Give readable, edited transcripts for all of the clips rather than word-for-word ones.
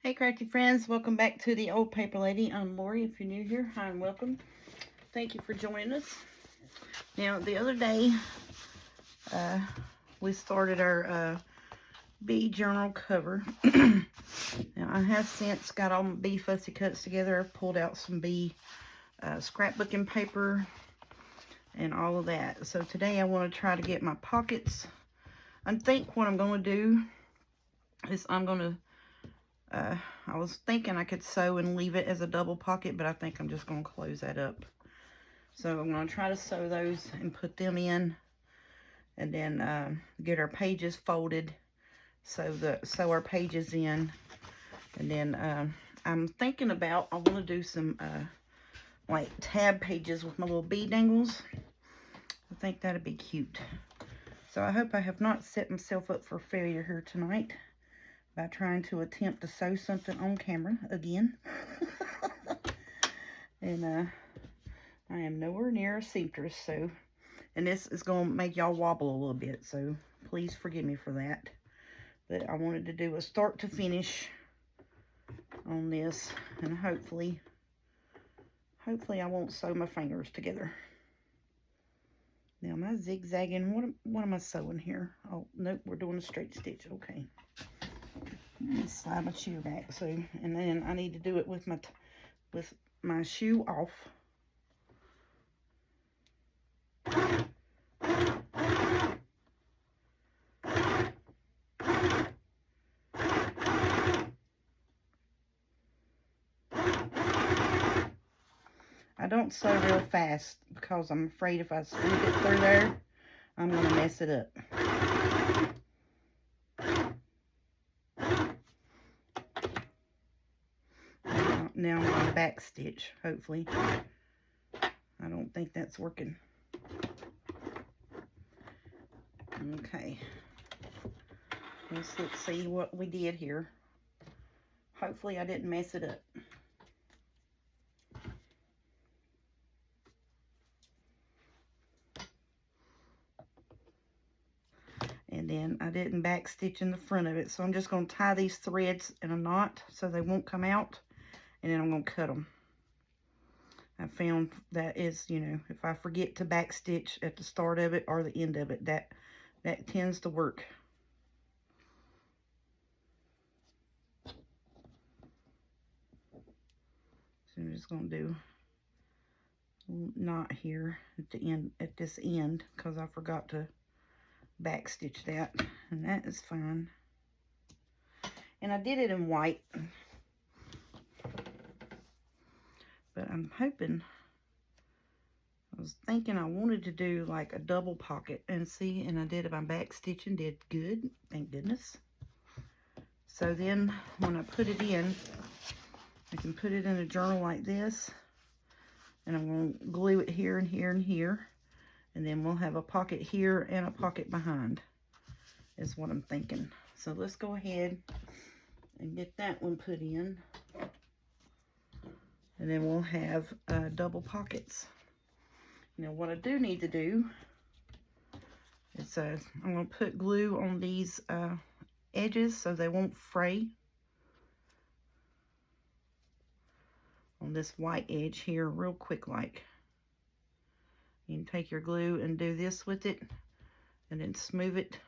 Hey crafty friends, welcome back to the Old Paper Lady. I'm Lori. If you're new here, hi and welcome. Thank you for joining us. Now the other day we started our bee journal cover. Now I have since got all my bee fussy cuts together. I've pulled out some bee scrapbooking paper and all of that. So today I want to try to get my pockets. I think what I'm going to do is I was thinking I could sew and leave it as a double pocket, but I think I'm just going to close that up. So I'm going to try to sew those and put them in, and then get our pages folded, sew our pages in, and then I'm thinking about, I want to do some like tab pages with my little bee dangles. I think that'd be cute. So I hope I have not set myself up for failure here tonight by trying to attempt to sew something on camera again. And I am nowhere near a seamstress, so, and this is going to make y'all wobble a little bit, so please forgive me for that. But I wanted to do a start to finish on this, and hopefully I won't sew my fingers together. Now, am I zigzagging? What am I sewing here? Oh, nope, we're doing a straight stitch. Okay. Let me slide my shoe back. So, and then I need to do it with my shoe off. I don't sew real fast because I'm afraid if I slip it through there, I'm going to mess it up. Now I'm going to back stitch, hopefully. I don't think that's working. Okay. Let's see what we did here. Hopefully I didn't mess it up. And then I didn't back stitch in the front of it, so I'm just going to tie these threads in a knot so they won't come out, and then I'm going to cut them. I found that is, you know, if I forget to back stitch at the start of it or the end of it, that tends to work. So I'm just going to do a knot here at the end, at this end, because I forgot to back stitch that, and that is fine. And I did it in white, but I'm hoping, I was thinking I wanted to do like a double pocket, and see, and I did my back stitching, did good, thank goodness. So then when I put it in, I can put it in a journal like this, and I'm going to glue it here and here and here, and then we'll have a pocket here and a pocket behind, is what I'm thinking. So let's go ahead and get that one put in, and then we'll have double pockets. Now what I do need to do is I'm going to put glue on these edges so they won't fray. On this white edge here real quick like. You can take your glue and do this with it, and then smooth it.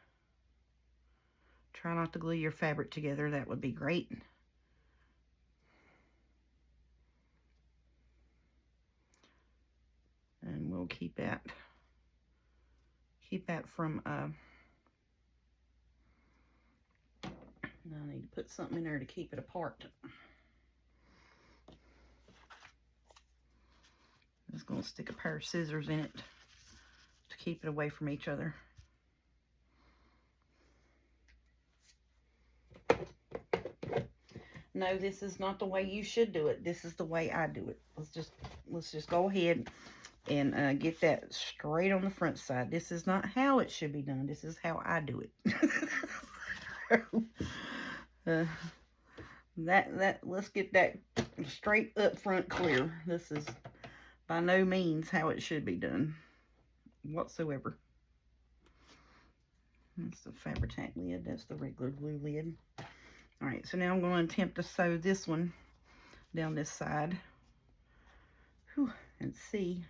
Try not to glue your fabric together, that would be great. And we'll keep that from I need to put something in there to keep it apart. I'm just going to stick a pair of scissors in it to keep it away from each other. No, this is not the way you should do it. This is the way I do it. Let's just go ahead and get that straight on the front side. This is not how it should be done. This is how I do it. Let's get that straight up front clear. This is by no means how it should be done whatsoever. That's the Fabri-Tac lid. That's the regular glue lid. All right, so now I'm going to attempt to sew this one down this side. Whew, and see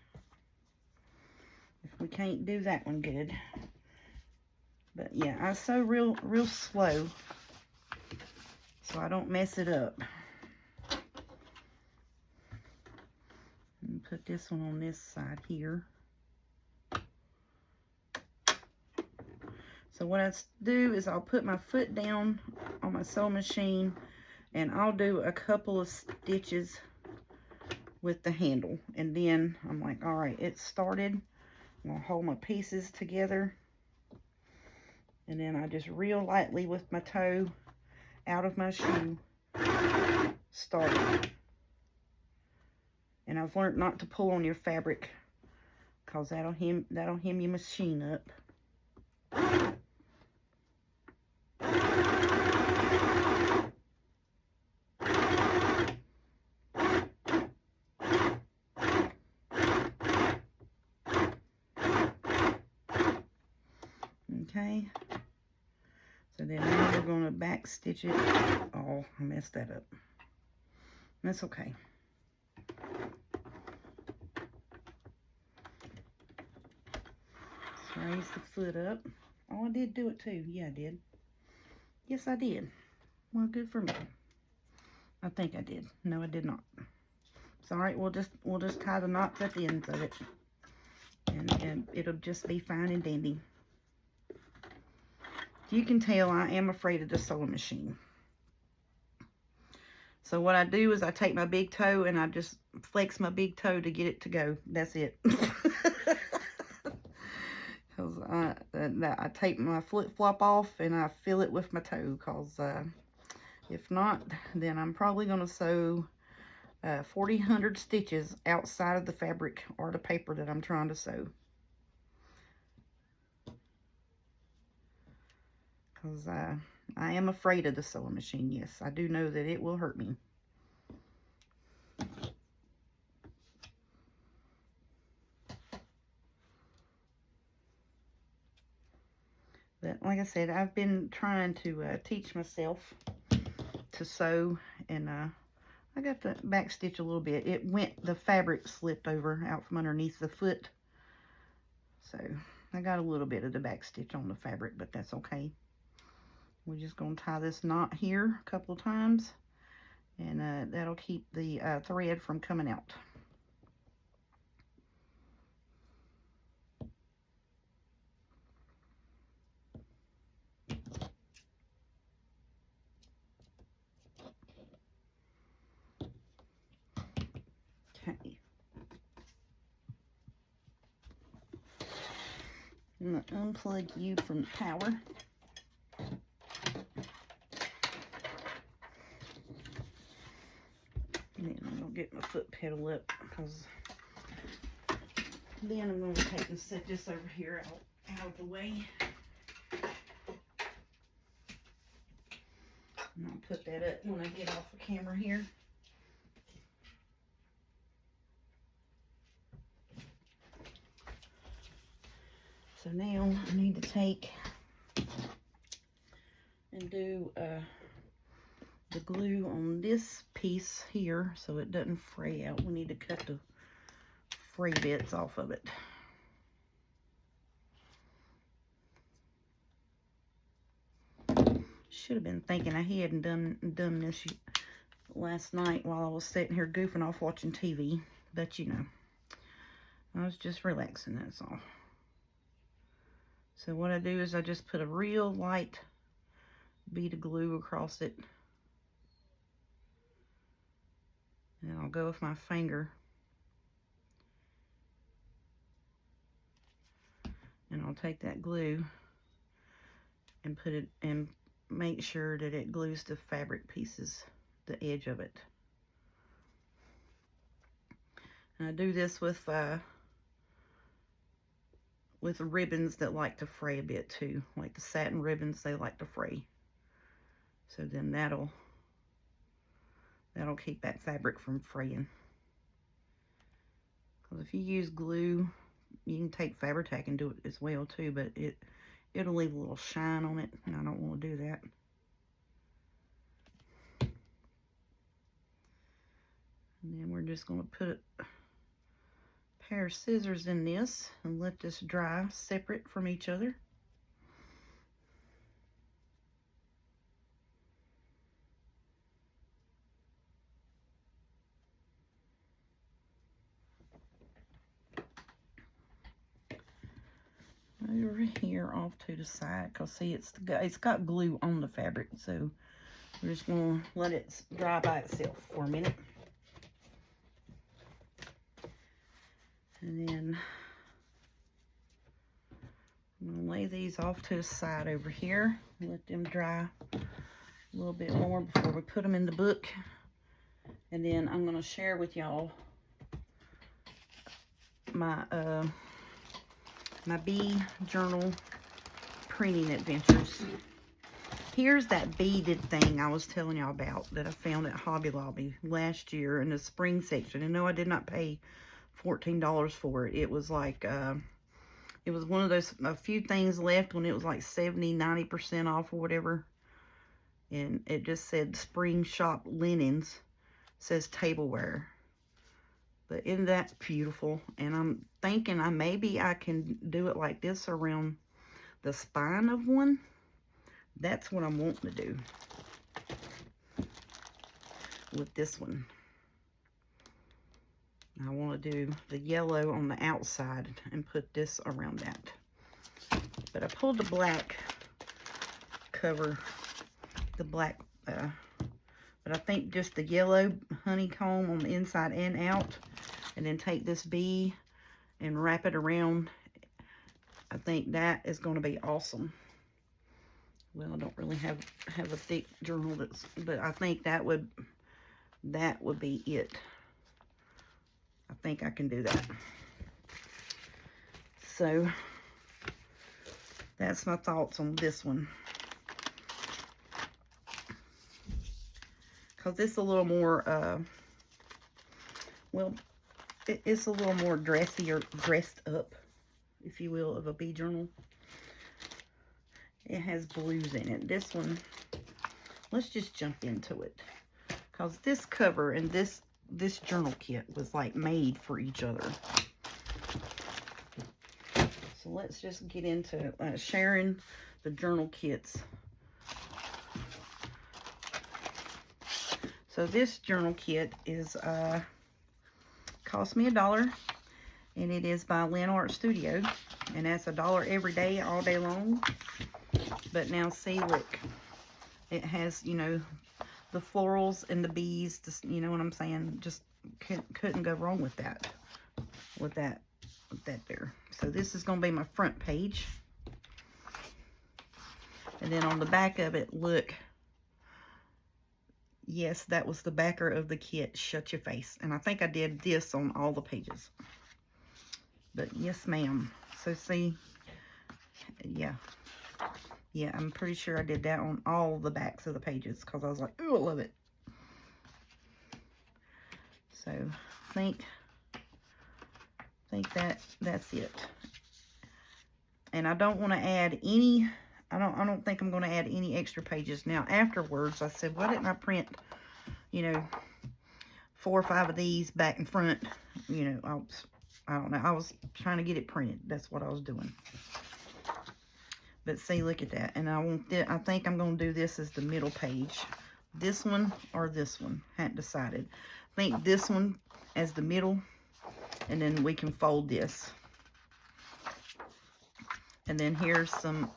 if we can't do that one good. But yeah, I sew real slow so I don't mess it up. And put this one on this side here. So what I do is I'll put my foot down on my sewing machine and I'll do a couple of stitches with the handle. And then I'm like, all right, it's started. I'm gonna hold my pieces together. And then I just real lightly with my toe out of my shoe start. And I've learned not to pull on your fabric because that'll hem your machine up. Okay. So then now we're going to back stitch it. Oh, I messed that up. That's okay. Let's raise the foot up. Oh, I did do it too. Yeah, I did. Yes, I did. Well, good for me. I think I did. No, I did not. It's all right. We'll just tie the knots at the ends of it, and it'll just be fine and dandy. You can tell I am afraid of the sewing machine. So what I do is I take my big toe and I just flex my big toe to get it to go. That's it. Because I take my flip-flop off and I fill it with my toe. Because if not, then I'm probably going to sew 4,000 stitches outside of the fabric or the paper that I'm trying to sew. Because I am afraid of the sewing machine. Yes, I do know that it will hurt me. But like I said, I've been trying to teach myself to sew, and I got the back stitch a little bit. The fabric slipped over out from underneath the foot. So I got a little bit of the back stitch on the fabric, but that's okay. We're just going to tie this knot here a couple of times, and that'll keep the thread from coming out. Okay. I'm going to unplug you from the power. And then I'm going to get my foot pedal up, because then I'm going to take and set this over here out of the way. And I'll put that up when I get off the camera here. So now I need to take and do the glue on this piece here so it doesn't fray out. We need to cut the fray bits off of it. Should have been thinking ahead and done this last night while I was sitting here goofing off watching TV. But you know, I was just relaxing, that's all. So what I do is I just put a real light bead of glue across it. And I'll go with my finger. And I'll take that glue and put it and make sure that it glues the fabric pieces, the edge of it. And I do this with ribbons that like to fray a bit too, like the satin ribbons, they like to fray. So then that'll keep that fabric from fraying. Because if you use glue, you can take Fabri-Tac and do it as well too, but it'll leave a little shine on it, and I don't want to do that. just going to put a pair of scissors in this and let this dry separate from each other. Over here off to the side, because see it's got glue on the fabric, so we're just going to let it dry by itself for a minute. And then I'm going to lay these off to the side over here, let them dry a little bit more before we put them in the book. And then I'm going to share with y'all my my bee journal printing adventures. Here's that beaded thing I was telling y'all about that I found at Hobby Lobby last year in the spring section. And no, I did not pay $14 for it. It was like, it was one of those, a few things left when it was like 70-90% off or whatever. And it just said spring shop linens. It says tableware. But isn't that beautiful? And I'm thinking maybe I can do it like this around the spine of one. That's what I'm wanting to do with this one. I want to do the yellow on the outside and put this around that. But I pulled the black cover, the black, but I think just the yellow honeycomb on the inside and out. And then take this bee and wrap it around. I think that is going to be awesome. Well, I don't really have a thick journal but I think that would be it. I think I can do that. So that's my thoughts on this one. Because it's a little more, well, it's a little more dressy or dressed up, if you will, of a bee journal. It has blues in it. This one, let's just jump into it. Because this cover and this journal kit was like made for each other. So let's just get into sharing the journal kits. So this journal kit is cost me $1, and it is by Lynn Art Studio, and that's $1 every day, all day long. But now see, look, it has, you know, the florals and the bees, just, you know what I'm saying, just couldn't go wrong with that there. So this is going to be my front page, and then on the back of it, look, yes, that was the backer of the kit, shut your face. And I think I did this on all the pages. But yes, ma'am. So see, yeah, I'm pretty sure I did that on all the backs of the pages, because I was like, ooh, I love it. So I think that's it. And I don't want to add any, I don't think I'm going to add any extra pages. Now afterwards I said, why didn't I print, you know, 4 or 5 of these back and front? You know, I don't know, I was trying to get it printed. That's what I was doing. But see, look at that. And I think I'm going to do this as the middle page. This one or this one, hadn't decided. I think this one as the middle, and then we can fold this. And then here's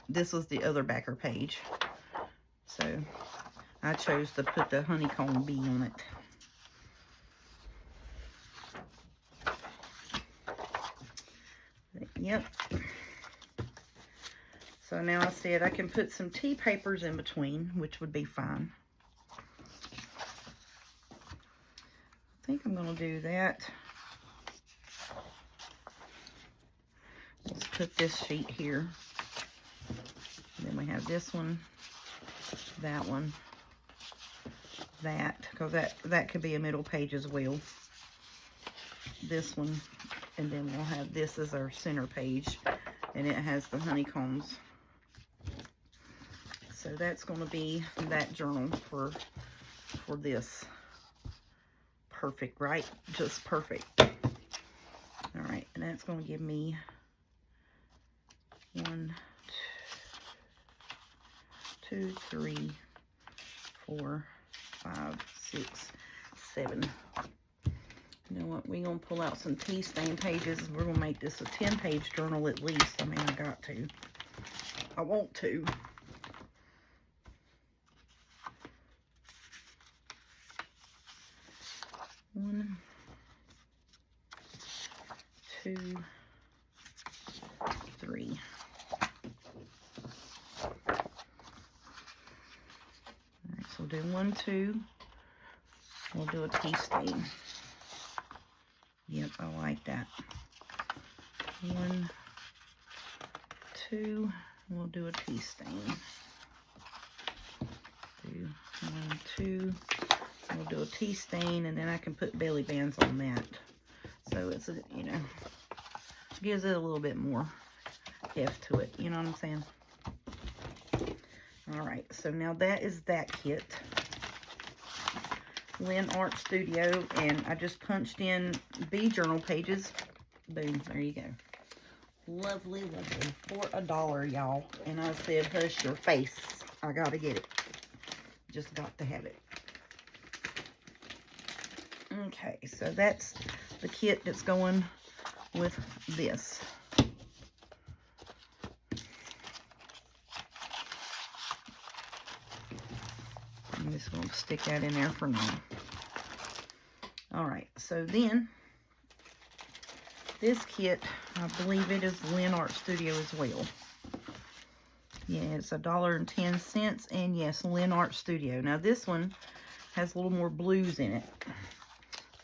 this was the other backer page. So I chose to put the honeycomb bee on it. Yep. So now I said I can put some tea papers in between, which would be fine. I think I'm going to do that. Let's put this sheet here. And then we have this one, that one, that, because that could be a middle page as well. This one, and then we'll have this as our center page, and it has the honeycombs. So that's going to be that journal for this. perfect, right? Just perfect. All right, and that's going to give me 1, 2, 3, 4, 5, 6, 7. You know what? We're going to pull out some tea stain pages. We're going to make this a 10-page journal at least. I mean, I got to. I want to. One, 2, 3. Alright, so we'll do 1, 2. We'll do a tea stain. Yep, I like that. 1, 2. We'll do a tea stain. Do 1, 2. We'll do a tea stain, and then I can put belly bands on that. So it's, you know, gives it a little bit more heft to it. You know what I'm saying? All right, so now that is that kit. Lynn Art Studio, and I just punched in bee journal pages. Boom, there you go. Lovely, lovely. For $1, y'all. And I said, hush your face. I gotta get it. Just got to have it. Okay, so that's the kit that's going with this. I'm just going to stick that in there for now. Alright, so then, this kit, I believe it is Lynn Art Studio as well. Yeah, it's $1.10, and yes, Lynn Art Studio. Now this one has a little more blues in it.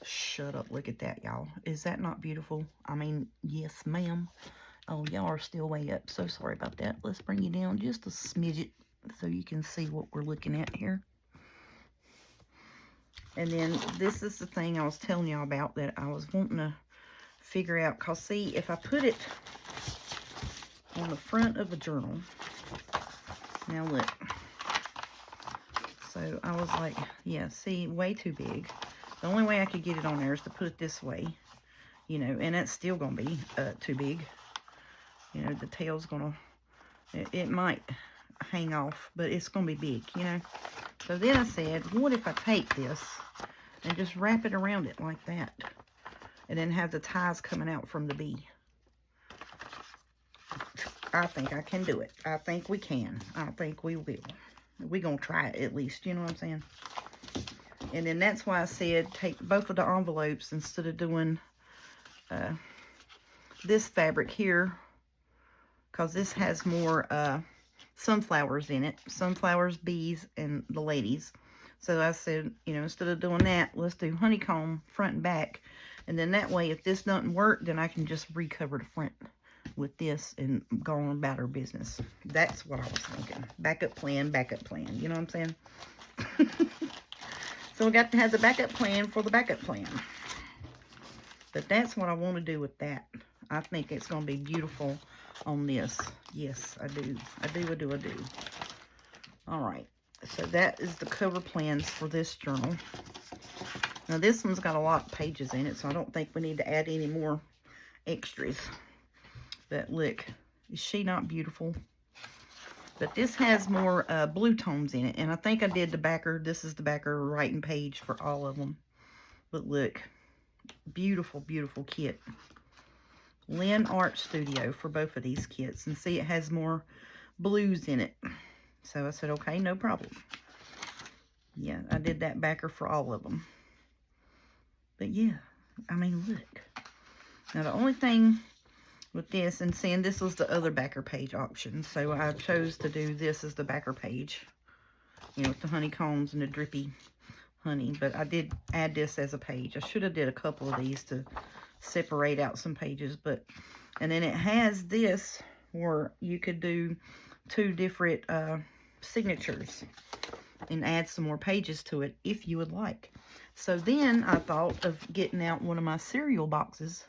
Shut up, look at that, y'all. Is that not beautiful? I mean, yes, ma'am. Oh, y'all are still way up. So sorry about that. Let's bring you down just a smidget so you can see what we're looking at here. And then this is the thing I was telling y'all about that I was wanting to figure out. Because, see, if I put it on the front of a journal. Now, look. So, I was like, yeah, see, way too big. The only way I could get it on there is to put it this way. You know, and it's still going to be too big. You know, the tail's going to, it might hang off, but it's going to be big, you know. So then I said, what if I take this and just wrap it around it like that? And then have the ties coming out from the bee. I think I can do it. I think we can. I think we will. We're going to try it at least, you know what I'm saying? And then that's why I said take both of the envelopes instead of doing this fabric here. Because this has more sunflowers in it. Sunflowers, bees, and the ladies. So I said, you know, instead of doing that, let's do honeycomb front and back. And then that way, if this doesn't work, then I can just recover the front with this and go on about our business. That's what I was thinking. Backup plan, you know what I'm saying? So we got to have the backup plan for the backup plan. But that's what I want to do with that. I think it's going to be beautiful on this. Yes, I do. I do. All right. So that is the cover plans for this journal. Now this one's got a lot of pages in it, so I don't think we need to add any more extras. But look, is she not beautiful? But this has more blue tones in it, and I think I did the backer. This is the backer writing page for all of them. But look, beautiful, beautiful kit. Lynn Art Studio for both of these kits. And see, it has more blues in it. So I said, okay, no problem. Yeah, I did that backer for all of them. But yeah, I mean, look. Now, the only thing with this, and seeing this was the other backer page option. So I chose to do this as the backer page. You know, with the honeycombs and the drippy honey. But I did add this as a page. I should have did a couple of these to separate out some pages. And then it has this where you could do 2 different signatures and add some more pages to it if you would like. So then I thought of getting out one of my cereal boxes,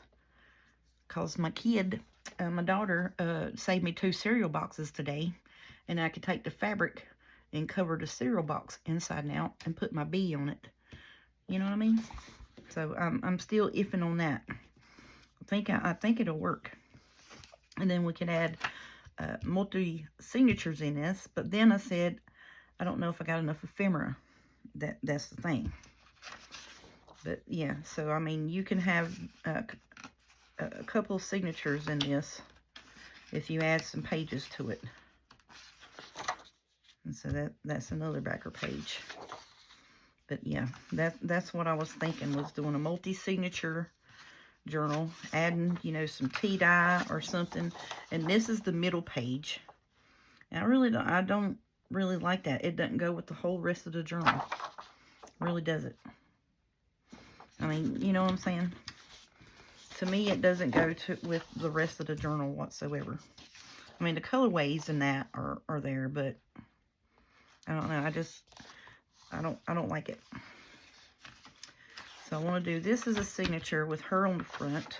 because my kid, my daughter, saved me 2 cereal boxes today, and I could take the fabric and cover the cereal box inside and out and put my bee on it. You know what I mean? So I'm still iffing on that. I think it'll work. And then we can add multi-signatures in this. But then I said, I don't know if I got enough ephemera. That's the thing. But yeah, so I mean, you can have a couple of signatures in this if you add some pages to it. And so that's another backer page. But yeah, that's what I was thinking, was doing a multi-signature journal, adding, you know, some tea dye or something. And this is the middle page. And I don't really like that. It doesn't go with the whole rest of the journal. It really doesn't. I mean, you know what I'm saying? To me, it doesn't go with the rest of the journal whatsoever. I mean, the colorways and that are there, but I don't know. I don't like it. So I want to do this as a signature with her on the front.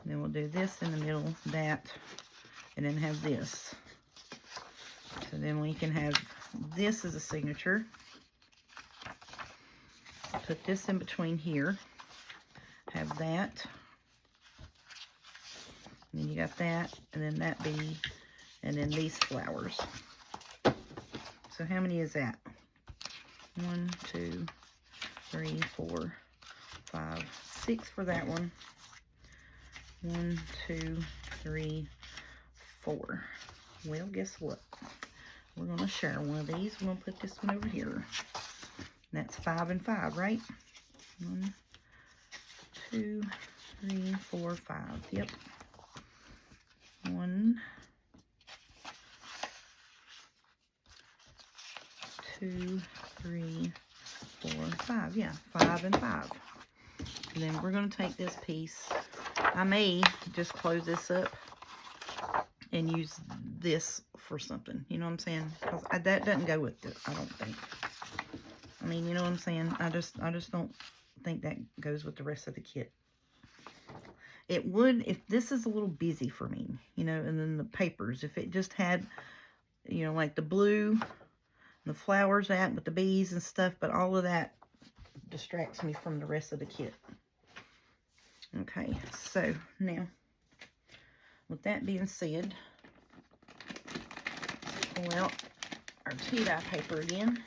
And then we'll do this in the middle, that, and then have this. So then we can have this as a signature. Put this in between here. Have that. And then you got that, and then that bee, and then these flowers. So how many is that? 1, 2, 3, 4, 5, 6 for that one. 1, 2, 3, 4. Well, guess what? We're going to share one of these. We're going to put this one over here. That's 5 and 5, right? 1, 2, 3, 4, 5. Yep. 1, 2, 3, 4, 5. Yeah, 5 and 5. And then we're going to take this piece. I may just close this up and use this for something. You know what I'm saying? Because that doesn't go with it, I don't think. I mean, you know what I'm saying? I just don't think that goes with the rest of the kit. It would if this is a little busy for me, you know, and then the papers. If it just had, you know, like the blue, the flowers out with the bees and stuff, but all of that distracts me from the rest of the kit. Okay, so now, with that being said, pull out our tea dye paper again.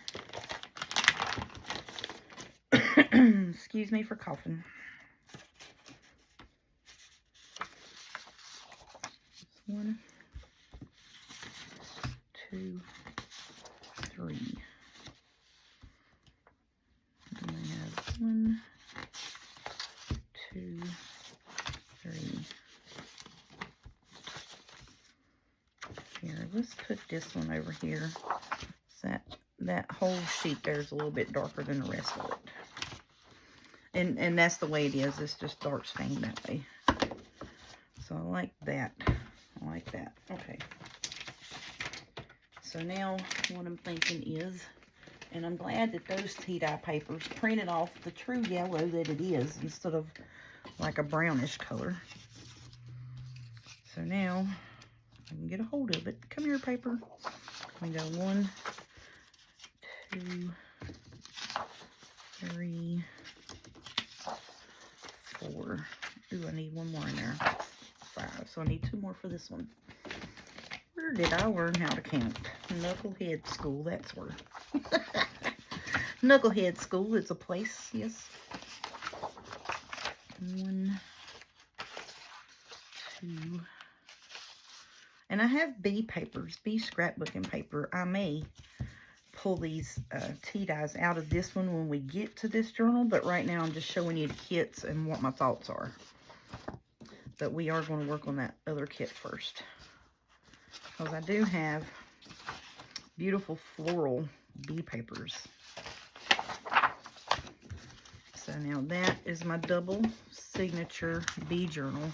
Excuse me for coughing. 1, 2, 3. And I have 1, 2, 3. Here, let's put this one over here. So that whole sheet there is a little bit darker than the rest of it. And that's the way it is. It's just dark stained that way. So I like that. I like that. Okay. So now what I'm thinking is, and I'm glad that those tea dye papers printed off the true yellow that it is instead of like a brownish color. So now I can get a hold of it. Come here, paper. We go 1, 2, 3, 4. Ooh, I need one more in there. 5. So I need 2 more for this one. Where did I learn how to count? Knucklehead School, that's where. Knucklehead School is a place, yes. 1, 2. And I have bee papers, bee scrapbooking paper. I may pull these tea dyes out of this one when we get to this journal, but right now I'm just showing you the kits and what my thoughts are. But we are going to work on that other kit first, because I do have beautiful floral bee papers. So now that is my double signature bee journal.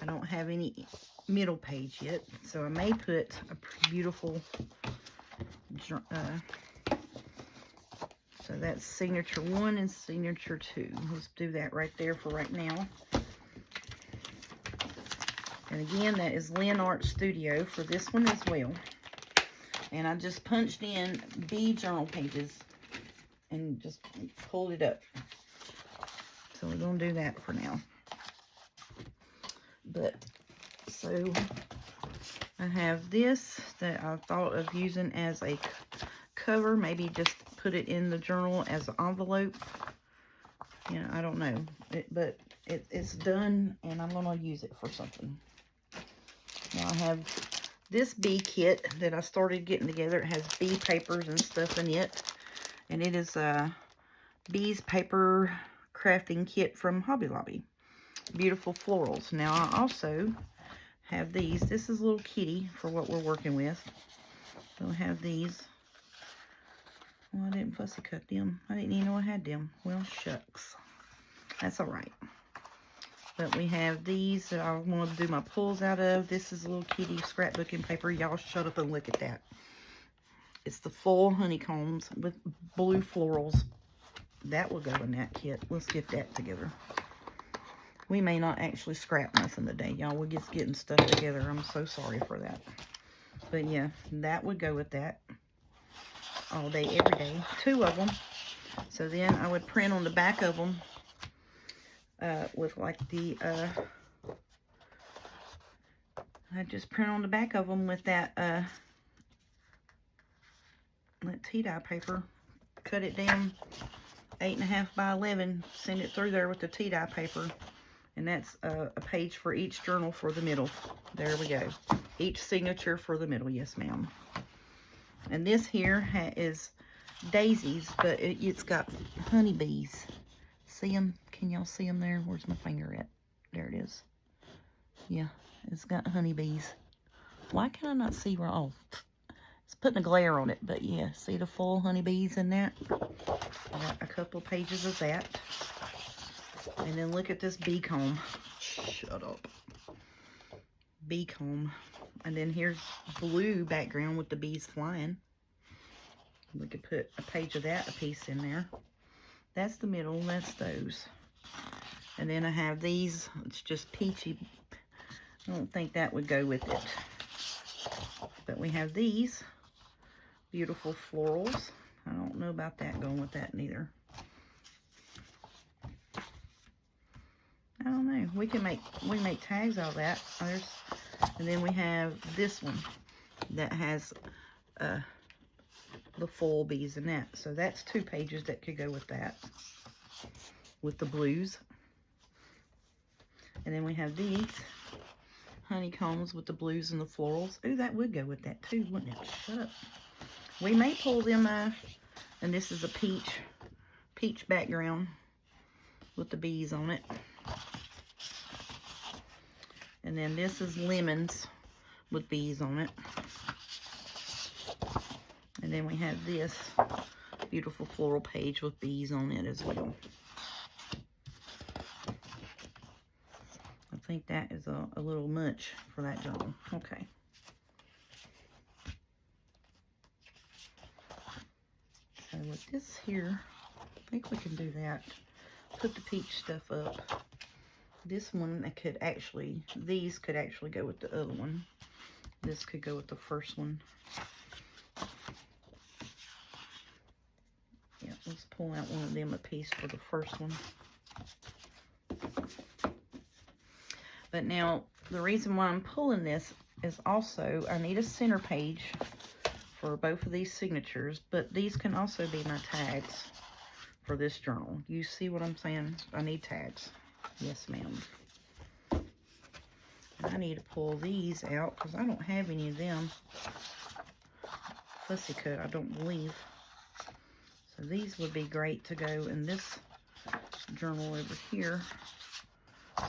I don't have any middle page yet, so I may put a beautiful, so that's signature 1 and signature 2. Let's do that right there for right now. And again, that is Lynn Art Studio for this one as well. And I just punched in B journal pages and just pulled it up. So we're going to do that for now. But, so I have this that I thought of using as a cover. Maybe just put it in the journal as an envelope. You know, I don't know. But it's done, and I'm going to use it for something. Now I have this bee kit that I started getting together. It has bee papers and stuff in it. And it is a bees paper crafting kit from Hobby Lobby. Beautiful florals. Now I also have these. This is a little kitty for what we're working with. So I have these. Well, I didn't fussy cut them. I didn't even know I had them. Well, shucks. That's alright. But we have these that I want to do my pulls out of. This is a little kitty scrapbooking paper. Y'all shut up and look at that. It's the full honeycombs with blue florals. That will go in that kit. Let's get that together. We may not actually scrap nothing today, y'all. We're just getting stuff together. I'm so sorry for that. But yeah, that would go with that. All day, every day. 2 of them. So then I would print on the back of them with like the... I just print on the back of them with that tea-dye paper. Cut it down 8.5 by 11. Send it through there with the tea-dye paper. And that's a page for each journal for the middle. There we go. Each signature for the middle. Yes, ma'am. And this here is daisies, but it's got honeybees. See them? Can y'all see them there? Where's my finger at? There it is. Yeah, it's got honeybees. Why can I not see where? Oh, it's putting a glare on it. But yeah, see the full honeybees in that? I got a couple pages of that. And then look at this bee comb. Shut up. Bee comb. And then here's blue background with the bees flying. We could put a page of that, a piece in there. That's the middle. That's those. And then I have these. It's just peachy. I don't think that would go with it. But we have these beautiful florals. I don't know about that going with that neither. I don't know. We make tags out of that. And then we have this one that has the full bees in that. So that's 2 pages that could go with that. With the blues. And then we have these honeycombs with the blues and the florals. Ooh, that would go with that too, wouldn't it? Shut up. We may pull them and this is a peach background with the bees on it. And then this is lemons with bees on it. And then we have this beautiful floral page with bees on it as well. I think that is a little much for that journal. Okay. So with this here, I think we can do that. Put the peach stuff up. This one, these could actually go with the other one. This could go with the first one. Yeah, let's pull out one of them a piece for the first one. But now, the reason why I'm pulling this is also, I need a center page for both of these signatures, but these can also be my tags for this journal. You see what I'm saying? I need tags. Yes, ma'am. I need to pull these out because I don't have any of them. Fussy cut, I don't believe. So these would be great to go in this journal over here.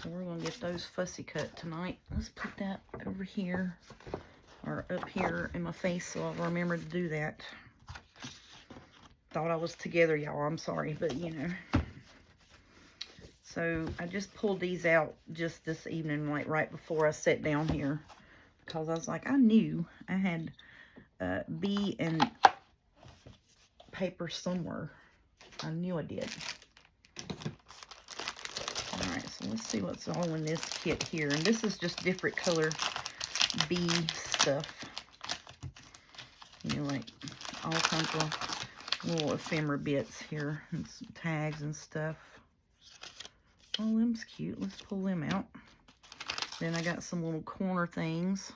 So we're going to get those fussy cut tonight. Let's put that over here or up here in my face so I'll remember to do that. Thought I was together, y'all. I'm sorry, but you know. So I just pulled these out just this evening, like right before I sat down here, because I was like, I knew I had bee and paper somewhere. I knew I did. All right, so let's see what's all in this kit here. And this is just different color bee stuff. You know, like all kinds of little ephemera bits here, and some tags and stuff. Oh, them's cute. Let's pull them out. Then I got some little corner things,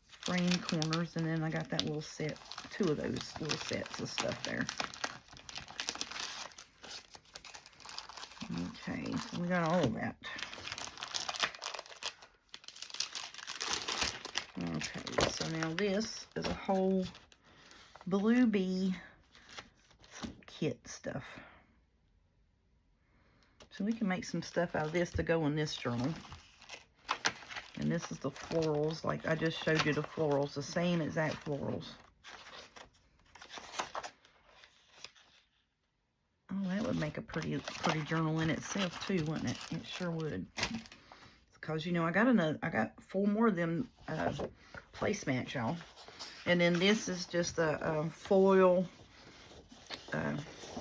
frame corners, and then I got that little set, 2 of those little sets of stuff there. Okay, so we got all of that. Okay, so now this is a whole Blue Bee kit stuff. So we can make some stuff out of this to go in this journal. And this is the florals, like I just showed you the florals, the same exact florals. Oh, that would make a pretty journal in itself too, wouldn't it? It sure would. Because, you know, I got 4 more of them placemats, y'all. And then this is just a foil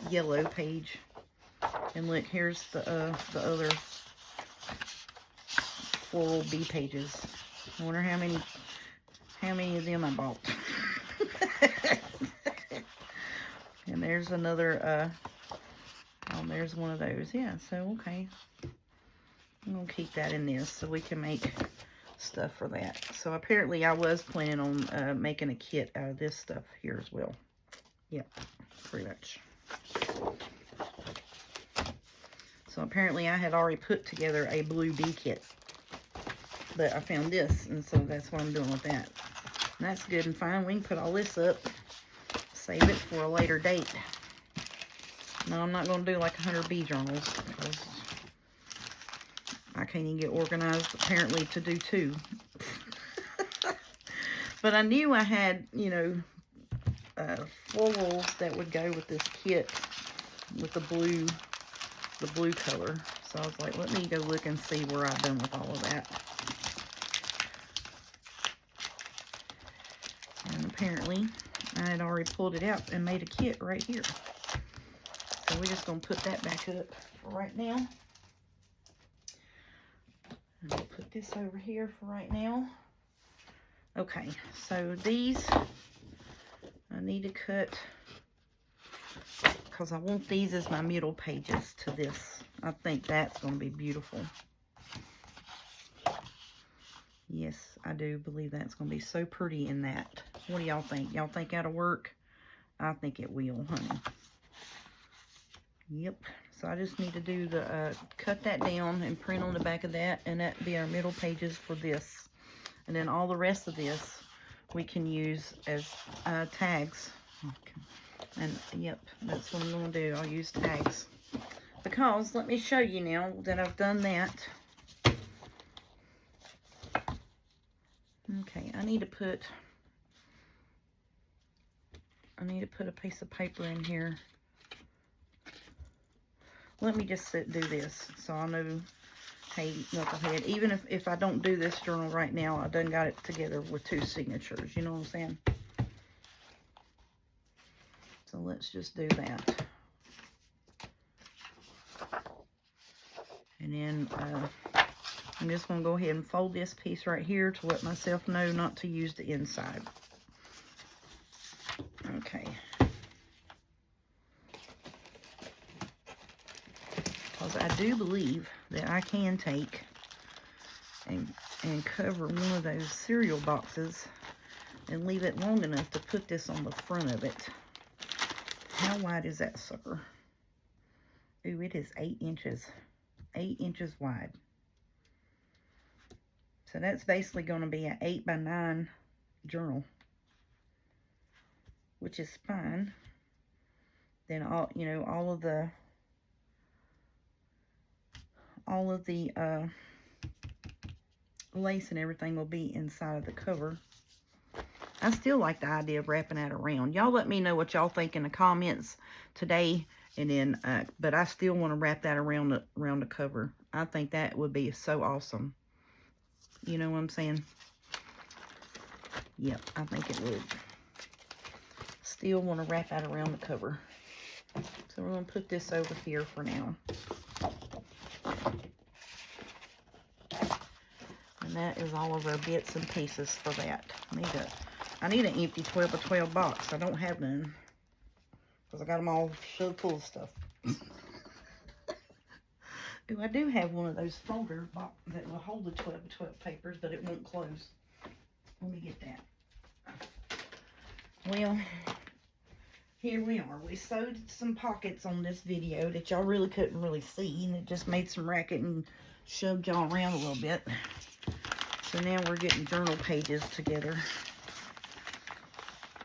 yellow page. And look, here's the other floral bee pages. I wonder how many of them I bought. And there's another, oh, there's one of those. Yeah, so, okay. I'm going to keep that in this so we can make stuff for that. So apparently I was planning on making a kit out of this stuff here as well. Yep, pretty much. So apparently I had already put together a Blue Bee kit. But I found this, and so that's what I'm doing with that. And that's good and fine. We can put all this up, save it for a later date. No, I'm not going to do like 100 bee journals because I can't even get organized apparently to do 2. But I knew I had, you know, florals that would go with this kit with the blue color. So I was like, let me go look and see where I've done with all of that. And apparently I had already pulled it out and made a kit right here. So we're just going to put that back up for right now. And we'll put this over here for right now. Okay, so these I need to cut because I want these as my middle pages to this. I think that's going to be beautiful. Yes, I do believe that's going to be so pretty in that. What do y'all think? Y'all think that'll work? I think it will, honey. Yep. So I just need to do the, cut that down and print on the back of that, and that be our middle pages for this. And then all the rest of this we can use as tags. Okay. And yep, that's what I'm going to do. I'll use tags. Because, let me show you now that I've done that. Okay, I need to put a piece of paper in here. Let me just do this so I know, hey, knucklehead, even if I don't do this journal right now, I done got it together with 2 signatures, you know what I'm saying? So let's just do that. And then I'm just going to go ahead and fold this piece right here to let myself know not to use the inside. Okay. Because I do believe that I can take and cover one of those cereal boxes and leave it long enough to put this on the front of it. How wide is that sucker? Ooh, it is 8 inches. 8 inches wide. So that's basically going to be an 8x9 journal, which is fine. Then all of the lace and everything will be inside of the cover. I still like the idea of wrapping that around. Y'all let me know what y'all think in the comments today. And then, but I still want to wrap that around the cover. I think that would be so awesome. You know what I'm saying? Yep, I think it would. Still want to wrap that around the cover. So we're going to put this over here for now. And that is all of our bits and pieces for that. I need to I need an empty 12 by 12 box. I don't have none. Because I got them all shoved full of stuff. Ooh, I do have one of those folder box that will hold the 12 by 12 papers, but it won't close. Let me get that. Well, here we are. We sewed some pockets on this video that y'all really couldn't really see, and it just made some racket and shoved y'all around a little bit. So now we're getting journal pages together.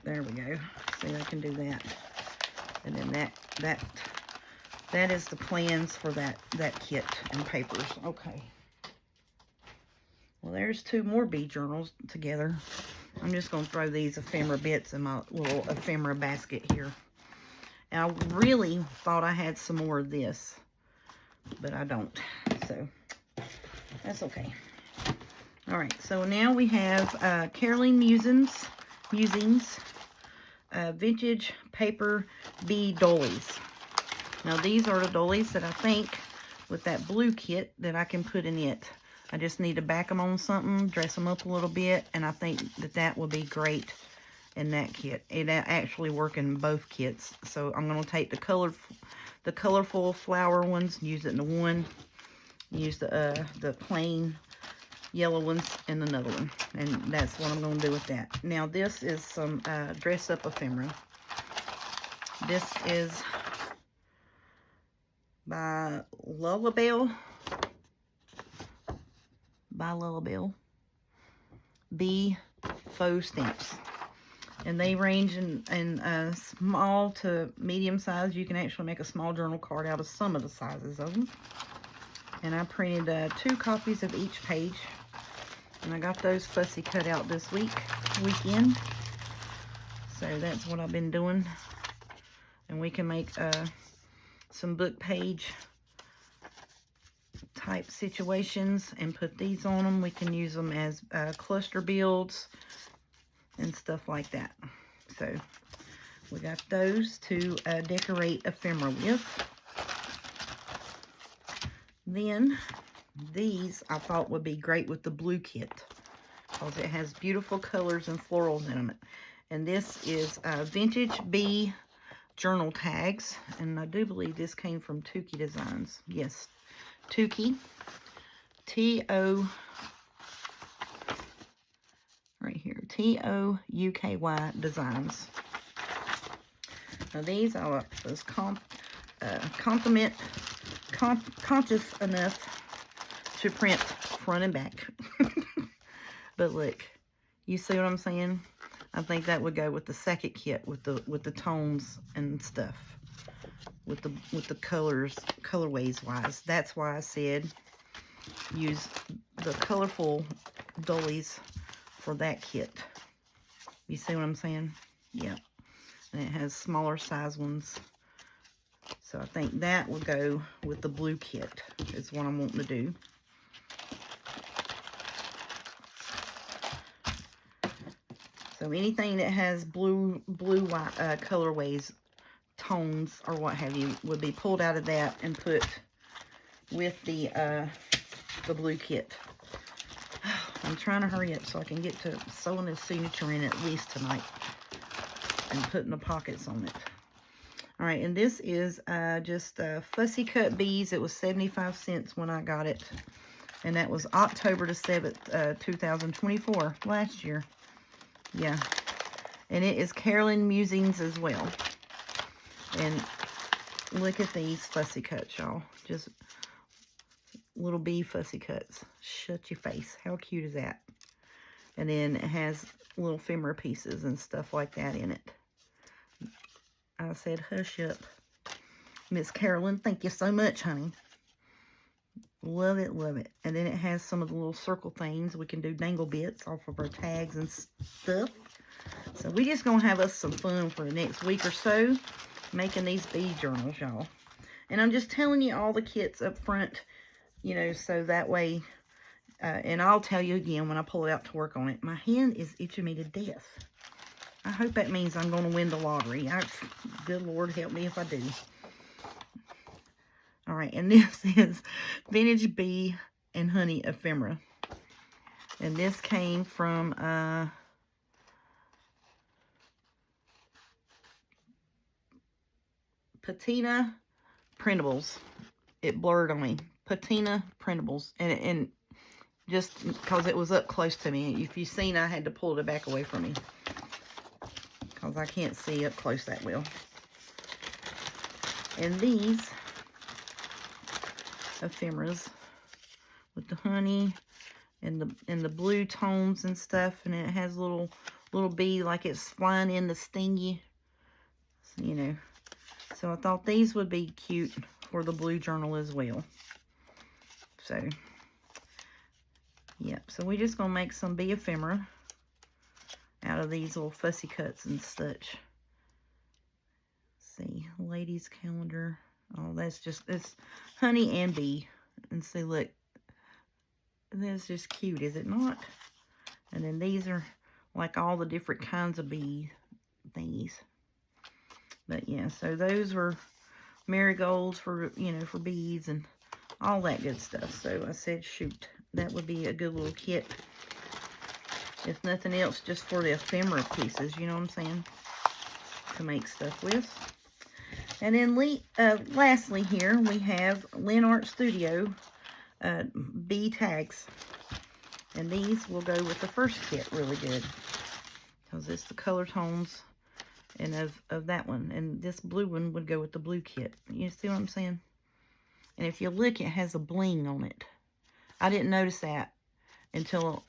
There we go. See, I can do that. And then that is the plans for that kit and papers. Okay. Well, there's 2 more bee journals together. I'm just going to throw these ephemera bits in my little ephemera basket here. And I really thought I had some more of this, but I don't. So, that's okay. All right, so now we have Caroline Musings Vintage Paper Bee Dollies. Now, these are the dollies that I think, with that blue kit, that I can put in it. I just need to back them on something, dress them up a little bit, and I think that will be great in that kit. It actually works in both kits. So I'm going to take the colorful flower ones, use it in the one, use the plain yellow ones in another one, and that's what I'm going to do with that. Now this is some dress up ephemera. This is by Lullabelle. Bee faux stamps, and they range in small to medium size. You can actually make a small journal card out of some of the sizes of them. And I printed 2 copies of each page, and I got those fussy cut out this weekend. So that's what I've been doing. And we can make some book page type situations and put these on them. We can use them as cluster builds and stuff like that. So we got those to decorate ephemera with. Then these I thought would be great with the blue kit, because it has beautiful colors and florals in them. And this is Vintage Bee Journal Tags, and I do believe this came from Tookie Designs. Yes, Tookie, T-O, right here, T-O-U-K-Y Designs. Now these are conscious enough to print front and back. But look, you see what I'm saying? I think that would go with the second kit, with the tones and stuff, with the colorways wise. That's why I said use the colorful dollies for that kit. You see what I'm saying? Yeah. And it has smaller size ones. So I think that will go with the blue kit, is what I'm wanting to do. So anything that has blue colorways, tones, or what have you, would be pulled out of that and put with the blue kit. I'm trying to hurry up so I can get to sewing his signature in at least tonight and putting the pockets on it. All right, and this is just Fussy Cut Bees. It was 75 cents when I got it, and that was October the 7th, 2024, last year. Yeah, and it is Caroline Musings as well. And look at these fussy cuts, y'all. Just little bee fussy cuts. Shut your face. How cute is that? And then it has little ephemera pieces and stuff like that in it. I said, hush up. Miss Carolyn, thank you so much, honey. Love it, love it. And then it has some of the little circle things. We can do dangle bits off of our tags and stuff. So we just going to have us some fun for the next week or so making these bee journals, y'all. And I'm just telling you all the kits up front, you know, so that way, and I'll tell you again when I pull it out to work on it. My hand is itching me to death. I hope that means I'm going to win the lottery. Good Lord, help me if I do. All right, and this is Vintage Bee and Honey Ephemera. And this came from Patina Printables. It blurred on me. Patina Printables. And just because it was up close to me. If you've seen, I had to pull it back away from me. Because I can't see up close that well. And these ephemeras with the honey and the blue tones and stuff, and it has little bee like it's flying in to sting you, you know. So I thought these would be cute for the blue journal as well. So yep, so we're just gonna make some bee ephemera out of these little fussy cuts and such. Let's see, ladies calendar. Oh, that's just, it's honey and bee. And see, look, that's just cute, is it not? And then these are like all the different kinds of bee thingies. But yeah, so those were marigolds for, you know, for bees and all that good stuff. So I said, shoot, that would be a good little kit. If nothing else, just for the ephemera pieces, you know what I'm saying? To make stuff with. And then lastly here, we have Lynn Art Studio bee tags. And these will go with the first kit really good. Because it's the color tones and of that one. And this blue one would go with the blue kit. You see what I'm saying? And if you look, it has a bling on it. I didn't notice that until,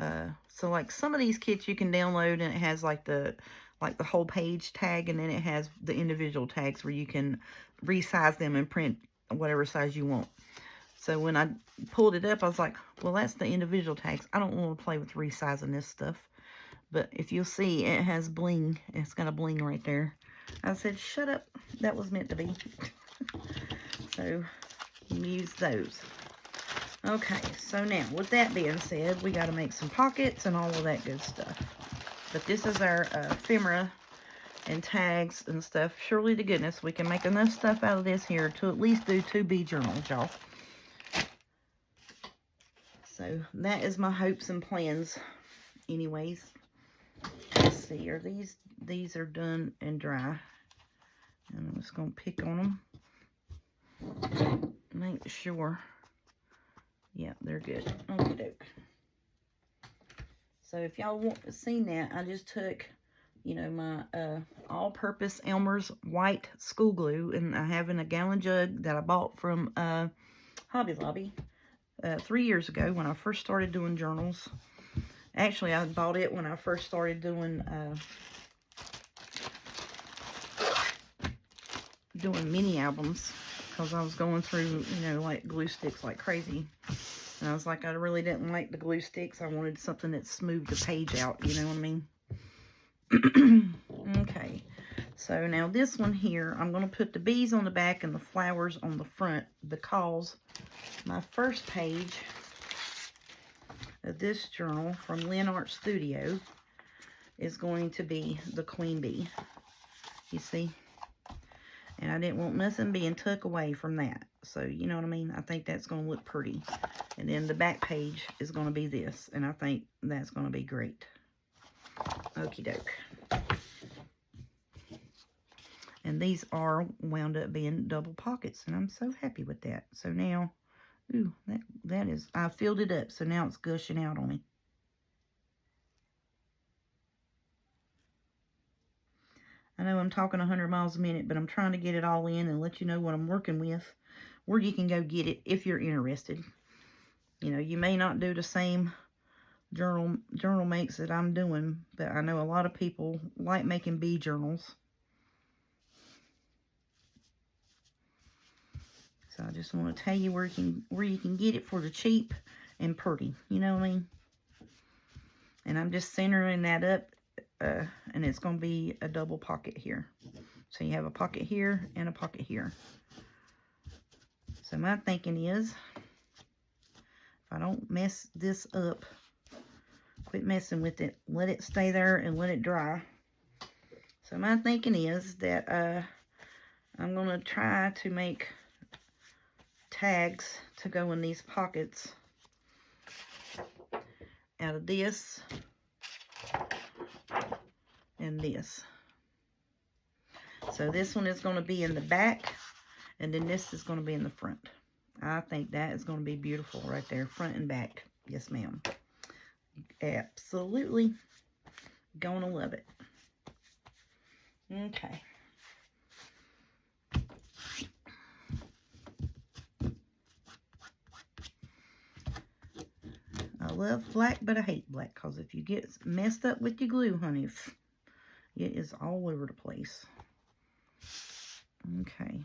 so like some of these kits you can download and it has like the whole page tag, and then it has the individual tags where you can resize them and print whatever size you want. So when I pulled it up, I was like, well, that's the individual tags. I don't want to play with resizing this stuff. But if you'll see, it has bling. It's got a bling right there. I said, shut up. That was meant to be. So use those. Okay, so now with that being said, we got to make some pockets and all of that good stuff. But this is our ephemera and tags and stuff. Surely to goodness, we can make enough stuff out of this here to at least do 2 bee journals, y'all. So that is my hopes and plans. Anyways, let's see. Are these are done and dry? And I'm just gonna pick on them. Make sure. Yeah, they're good. Okie doke. So if y'all seen that, I just took, you know, my all-purpose Elmer's white school glue, and I have in a gallon jug that I bought from Hobby Lobby 3 years ago when I first started doing journals. Actually, I bought it when I first started doing mini albums, because I was going through, you know, like glue sticks like crazy. And I was like, I really didn't like the glue sticks. I wanted something that smoothed the page out, you know what I mean? Okay, so now this one here, I'm going to put the bees on the back and the flowers on the front, because my first page of this journal from Lynn Art Studio is going to be the queen bee. You see? And I didn't want nothing being tucked away from that. So, you know what I mean? I think that's going to look pretty. And then the back page is going to be this. And I think that's going to be great. Okie doke. And these are wound up being double pockets. And I'm so happy with that. So now, ooh, that is, I filled it up. So now it's gushing out on me. I know I'm talking 100 miles a minute, but I'm trying to get it all in and let you know what I'm working with, where you can go get it if you're interested. You know, you may not do the same journal makes that I'm doing, but I know a lot of people like making bee journals. So I just want to tell you where you can get it for the cheap and pretty. You know what I mean? And I'm just centering that up. And it's going to be a double pocket here. So you have a pocket here and a pocket here. So my thinking is, if I don't mess this up, quit messing with it, let it stay there and let it dry. So my thinking is that I'm going to try to make tags to go in these pockets out of this and this. So this one is going to be in the back, and then this is going to be in the front. I think that is going to be beautiful right there, front and back. Yes, ma'am. Absolutely going to love it. Okay. I love black, but I hate black, because if you get messed up with your glue, honey, it is all over the place. Okay.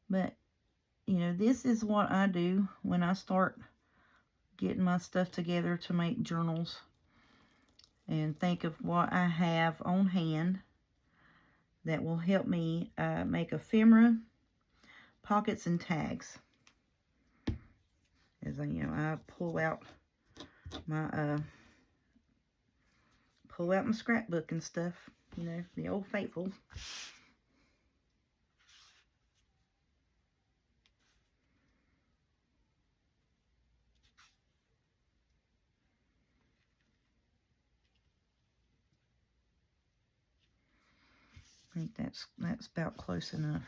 But, you know, this is what I do when I start getting my stuff together to make journals, and think of what I have on hand that will help me make ephemera, pockets, and tags. As I, you know, I pull out my scrapbook and stuff, you know, the old faithful. I think that's about close enough.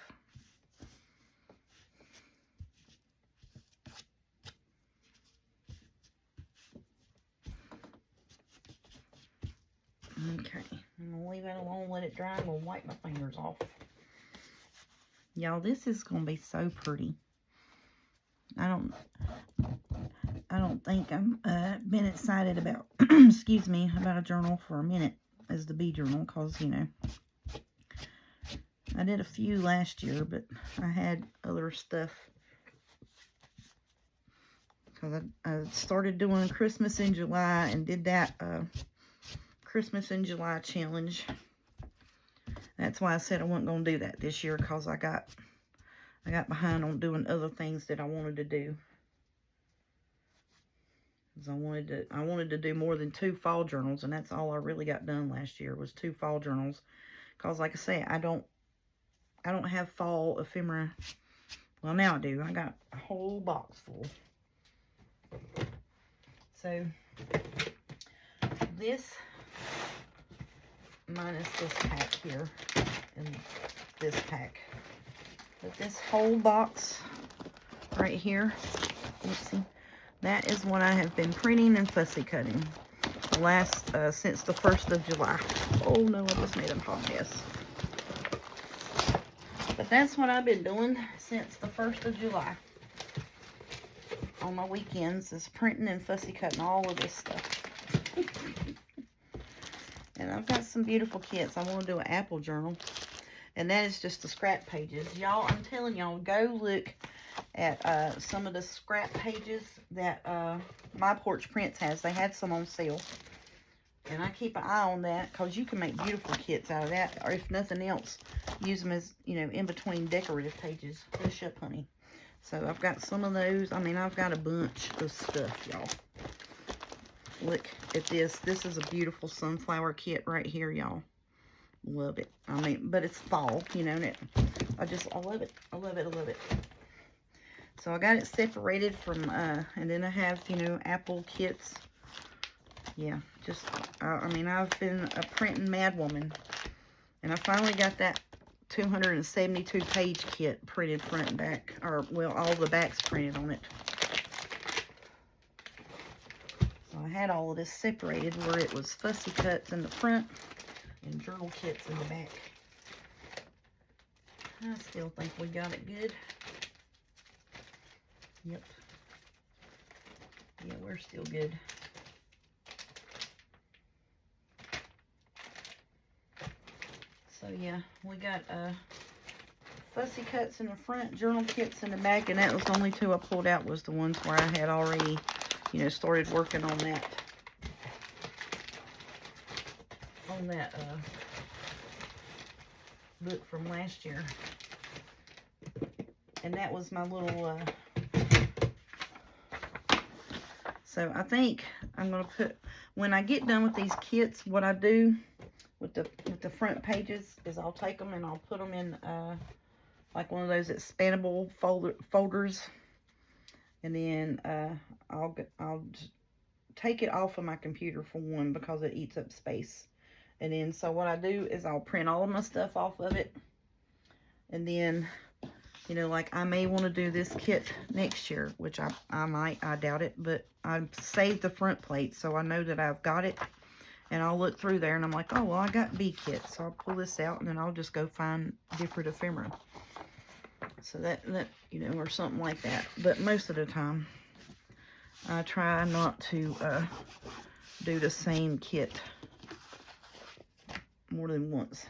Okay, I'm gonna leave it alone, let it dry. I'm gonna wipe my fingers off. Y'all, this is gonna be so pretty. I don't think I'm been excited about excuse me, about a journal for a minute as the bee journal, because, you know, I did a few last year, but I had other stuff, because I started doing Christmas in July and did that Christmas in July challenge. That's why I said I wasn't going to do that this year, because I got behind on doing other things that I wanted to do. Because I wanted to do more than 2 fall journals, and that's all I really got done last year was 2 fall journals. Because, like I say, I don't have fall ephemera. Well, now I do. I got a whole box full. So, this, minus this pack here, and this pack. But this whole box right here, oopsie, that is what I have been printing and fussy cutting since the 1st of July. Oh no, I just made a hot mess. But that's what I've been doing since the 1st of July. On my weekends is printing and fussy cutting all of this stuff. And I've got some beautiful kits. I want to do an apple journal. And that is just the scrap pages. Y'all, I'm telling y'all, go look at some of the scrap pages that My Porch Prints has. They had some on sale. And I keep an eye on that, because you can make beautiful kits out of that. Or if nothing else, use them as, you know, in between decorative pages. Push up, honey. So I've got some of those. I mean, I've got a bunch of stuff, y'all. Look at this. This is a beautiful sunflower kit right here, y'all. Love it. I mean, but it's fall, you know, and I love it. I love it. I love it. So I got it separated from, and then I have, you know, apple kits. Yeah, just, I mean, I've been a printing mad woman. And I finally got that 272 page kit printed front and back. Or, well, all the backs printed on it. So I had all of this separated where it was fussy cuts in the front and journal kits in the back. I still think we got it good. Yep. Yeah, we're still good. So yeah, we got fussy cuts in the front, journal kits in the back, and that was the only 2 I pulled out was the ones where I had already, you know, started working on that. Book from last year. And that was my little so I think I'm gonna put, when I get done with these kits, what I do with the front pages is I'll take them and I'll put them in like one of those expandable folders, And then I'll just take it off of my computer for one because it eats up space. And then so what I do is I'll print all of my stuff off of it. And then, you know, like I may want to do this kit next year, which I might, I doubt it, but I saved the front plate so I know that I've got it. And I'll look through there and I'm like, oh, well, I got B kit. So I'll pull this out and then I'll just go find different ephemera. So that you know, or something like that. But most of the time, I try not to do the same kit more than once.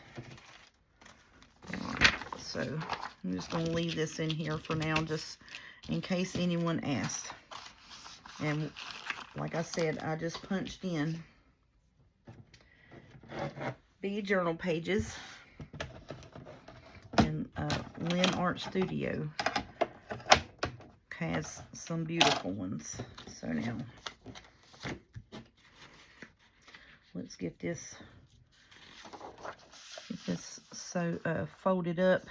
Alright, so I'm just going to leave this in here for now, just in case anyone asks. And like I said, I just punched in bead journal pages and Lynn Art Studio has some beautiful ones. So now let's get this so folded up.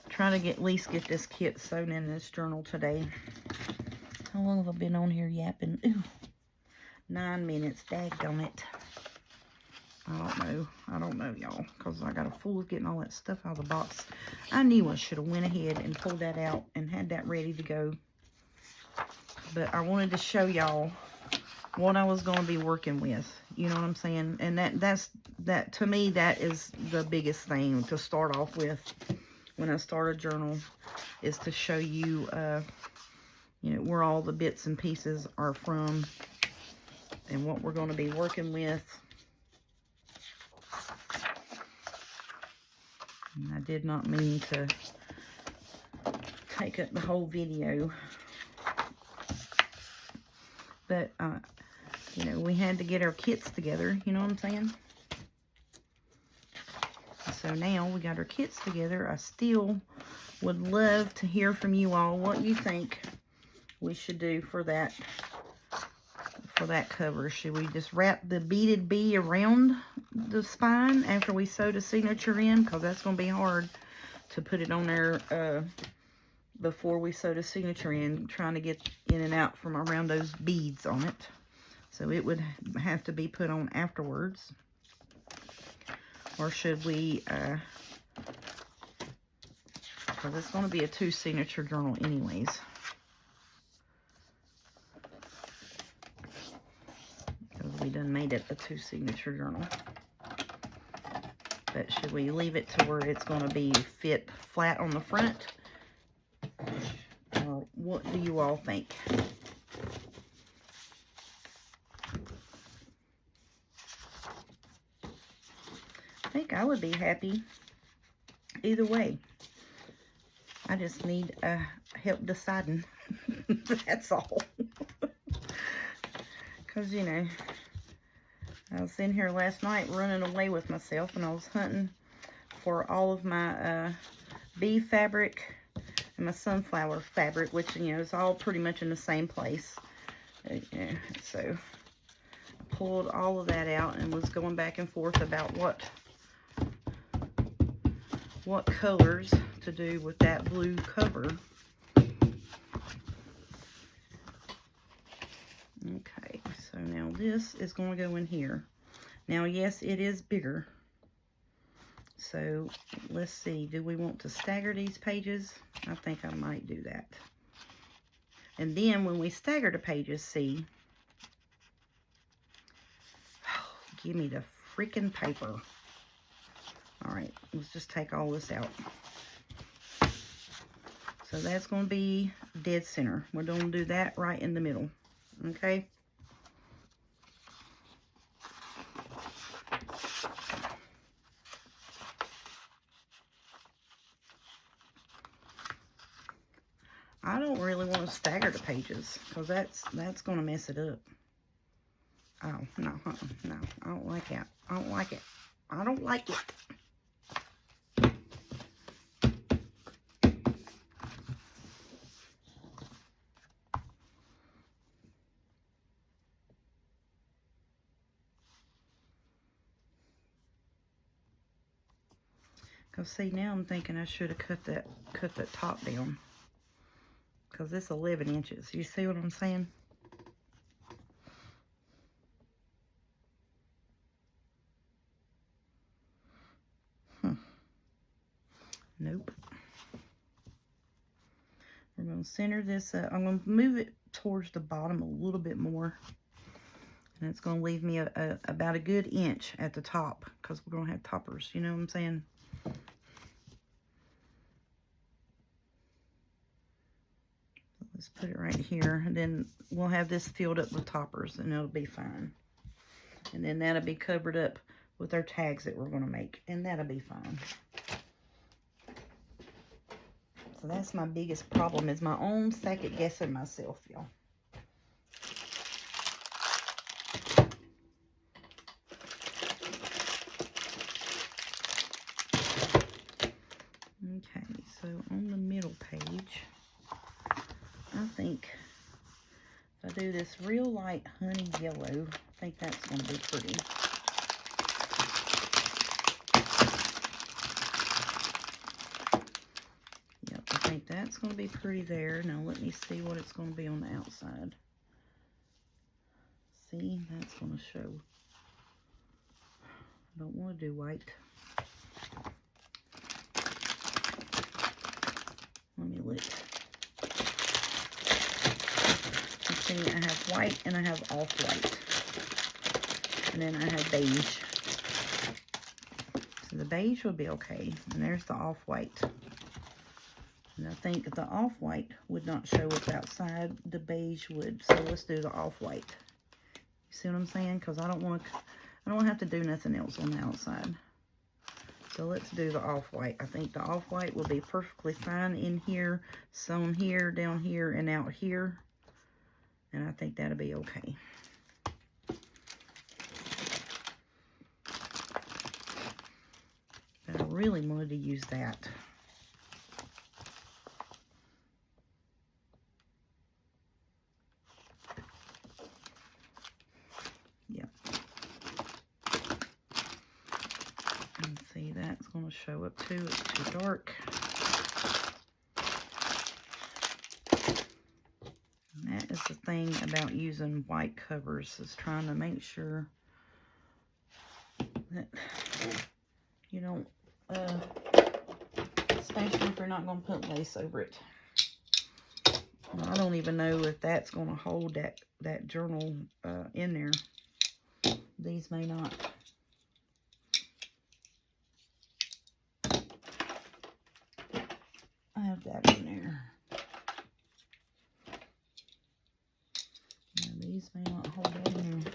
Trying to at least get this kit sewn in this journal today. How long have I been on here yapping? Ooh, 9 minutes. Daggone it. I don't know, y'all, because I got a fool of getting all that stuff out of the box. I knew I should have went ahead and pulled that out and had that ready to go. But I wanted to show y'all what I was going to be working with. You know what I'm saying? And that to me, that is the biggest thing to start off with when I start a journal, is to show you, you know, where all the bits and pieces are from and what we're going to be working with. And I did not mean to take up the whole video, but you know, we had to get our kits together, you know what I'm saying? So now we got our kits together. I still would love to hear from you all what you think we should do for that cover. Should we just wrap the beaded B around the spine after we sew the signature in? Because that's going to be hard to put it on there before we sew the signature in, trying to get in and out from around those beads on it. So it would have to be put on afterwards. Or should we, because it's going to be a 2 signature journal anyways. Because we done made it a 2 signature journal. But should we leave it to where it's going to be fit flat on the front? Or what do you all think? I think I would be happy either way. I just need help deciding. That's all. Because, you know, I was in here last night running away with myself, and I was hunting for all of my bee fabric and my sunflower fabric, which, you know, is all pretty much in the same place. Yeah, so I pulled all of that out and was going back and forth about what colors to do with that blue cover. Okay, so now this is going to go in here. Now, yes, it is bigger. So let's see, do we want to stagger these pages? I think I might do that. And then when we stagger the pages, see, give me the freaking paper. All right, let's just take all this out. So that's going to be dead center. We're going to do that right in the middle. Okay. I don't really want to stagger the pages because that's going to mess it up. Oh, no, no, I don't like it. I don't like it. I don't like it. Because see, now I'm thinking I should have cut that top down. because it's 11 inches. You see what I'm saying? Nope. We're going to center this up. I'm going to move it towards the bottom a little bit more. And it's going to leave me about a good inch at the top, because we're going to have toppers. You know what I'm saying? Let's put it right here. And then we'll have this filled up with toppers, and it'll be fine. And then that'll be covered up with our tags that we're going to make. And that'll be fine. So that's my biggest problem, is my own second guessing myself, y'all. Okay, so on the middle page, I think if I do this real light honey yellow, I think that's going to be pretty. Yep, I think that's going to be pretty there. Now let me see what it's going to be on the outside. See, that's going to show. I don't want to do white. Let me look. You see, I have white and I have off-white. And then I have beige. So the beige would be okay. And there's the off-white. And I think the off-white would not show up outside. The beige would. So let's do the off-white. You see what I'm saying? Because I don't want to have to do nothing else on the outside. So let's do the off-white. I think the off-white will be perfectly fine in here, sewn here, down here, and out here. And I think that'll be okay. But I really wanted to use that. Yep. And see, that's going to show up too. It's too dark. And that is the thing about using white covers, is trying to make sure that you don't, especially if you're not going to put lace over it. And I don't even know if that's going to hold that journal in there. These may not. I have that in there. Yeah, these may not hold that in there.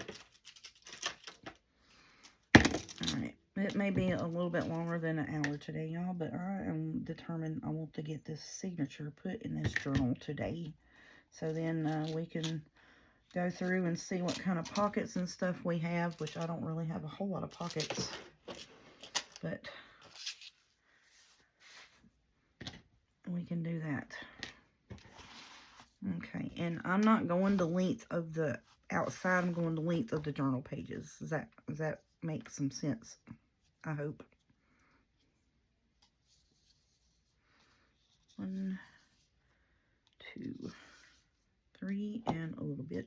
Alright, it may be a little bit longer than an hour today, y'all, but I am determined I want to get this signature put in this journal today. So then we can go through and see what kind of pockets and stuff we have, which I don't really have a whole lot of pockets, but we can do that. Okay, and I'm not going the length of the outside, I'm going the length of the journal pages. Does that make some sense? I hope. 1, 2, 3, and a little bit.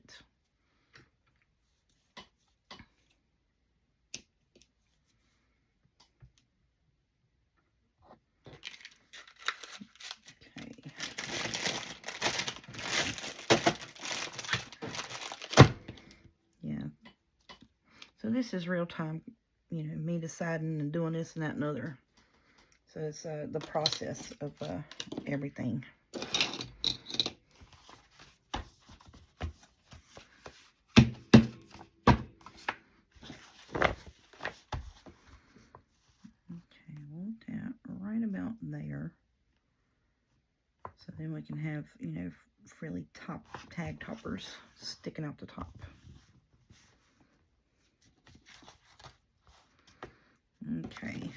So this is real time, you know, me deciding and doing this and that and other. So it's the process of everything. Okay, want that right about there. So then we can have, you know, frilly tag toppers sticking out the top. Okay.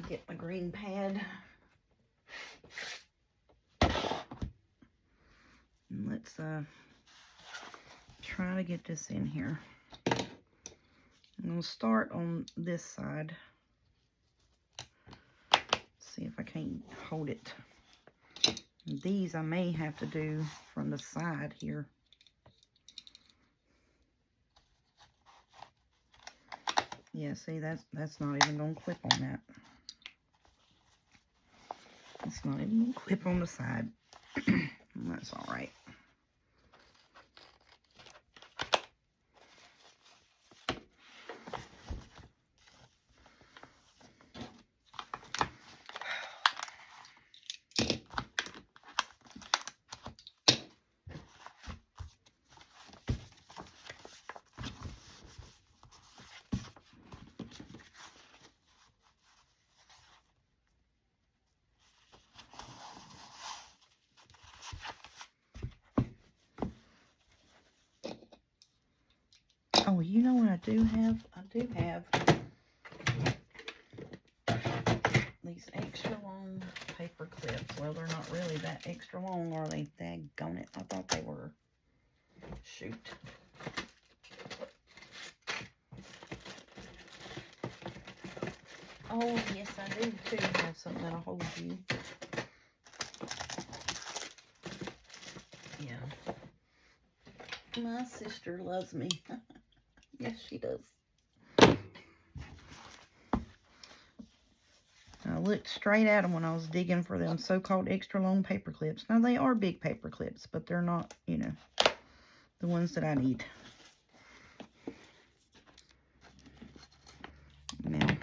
Get my green pad. And let's try to get this in here. I'm going to start on this side. see if I can't hold it. These I may have to do from the side here. Yeah, see, that's not even going to clip on that. It's not even going to clip on the side. That's all right. Oh, you know what I do have? I do have these extra long paper clips. Well, they're not really that extra long, are they? Daggone it. I thought they were. Shoot. Oh, yes, I do, too, have something that'll hold you. Yeah. My sister loves me. Yes, she does. I looked straight at them when I was digging for them so-called extra long paper clips. Now, they are big paper clips, but they're not, you know, the ones that I need. Now,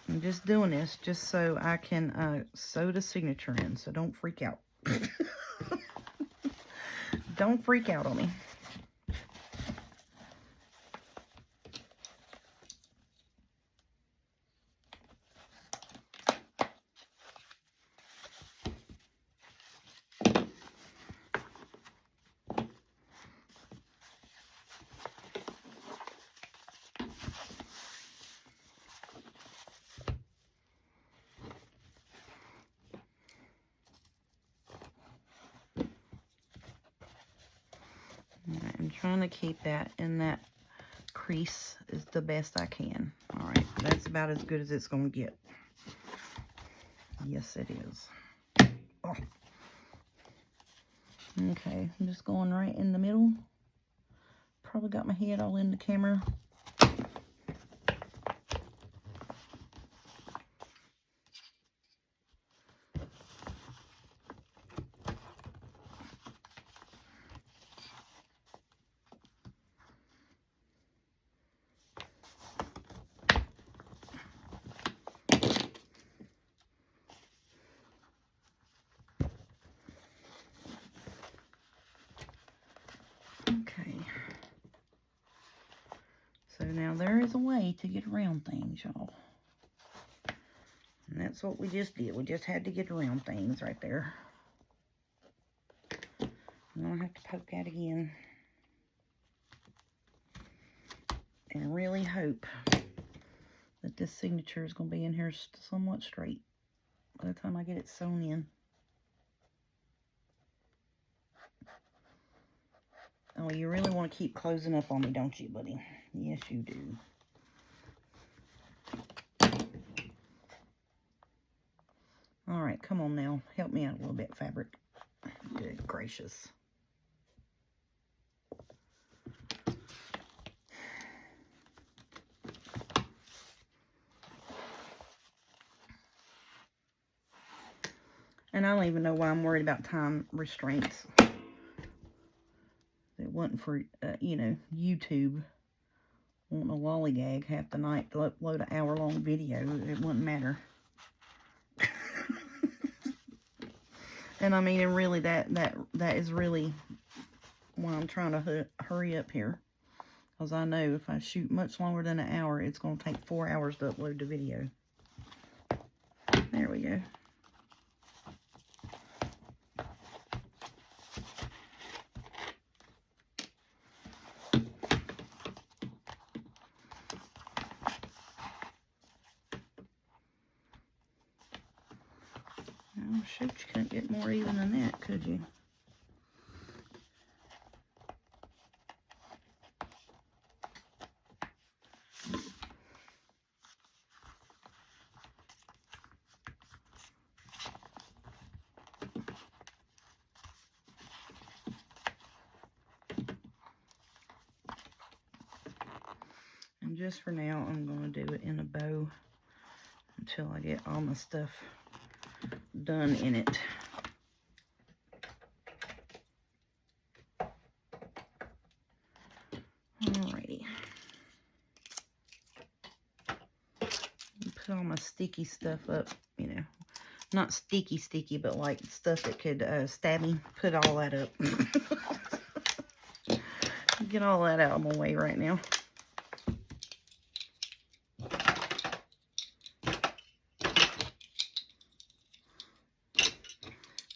I'm just doing this just so I can sew the signature in, so don't freak out. Don't freak out on me. I'm trying to keep that in that crease is the best I can. All right, that's about as good as it's going to get. Yes, it is. Oh. Okay, I'm just going right in the middle. Probably got my head all in the camera. Okay. So now there is a way to get around things, y'all. And that's what we just did. We just had to get around things right there. I'm going to have to poke that again. And really hope that this signature is going to be in here somewhat straight by the time I get it sewn in. Oh, you really want to keep closing up on me, don't you, buddy? Yes, you do. All right, come on now. Help me out a little bit, fabric. Good gracious. And I don't even know why I'm worried about time restraints. If it wasn't for, you know, YouTube wanting a lollygag half the night to upload an hour-long video, it wouldn't matter. And I mean, and really, that is really why I'm trying to hurry up here. Because I know if I shoot much longer than an hour, it's going to take 4 hours to upload the video. There we go. Oh, shoot, you couldn't get more even than that, could you? just for now, I'm going to do it in a bow until I get all my stuff done in it. Alrighty. Put all my sticky stuff up, you know. Not sticky, but like stuff that could stab me. Put all that up. Get all that out of my way right now.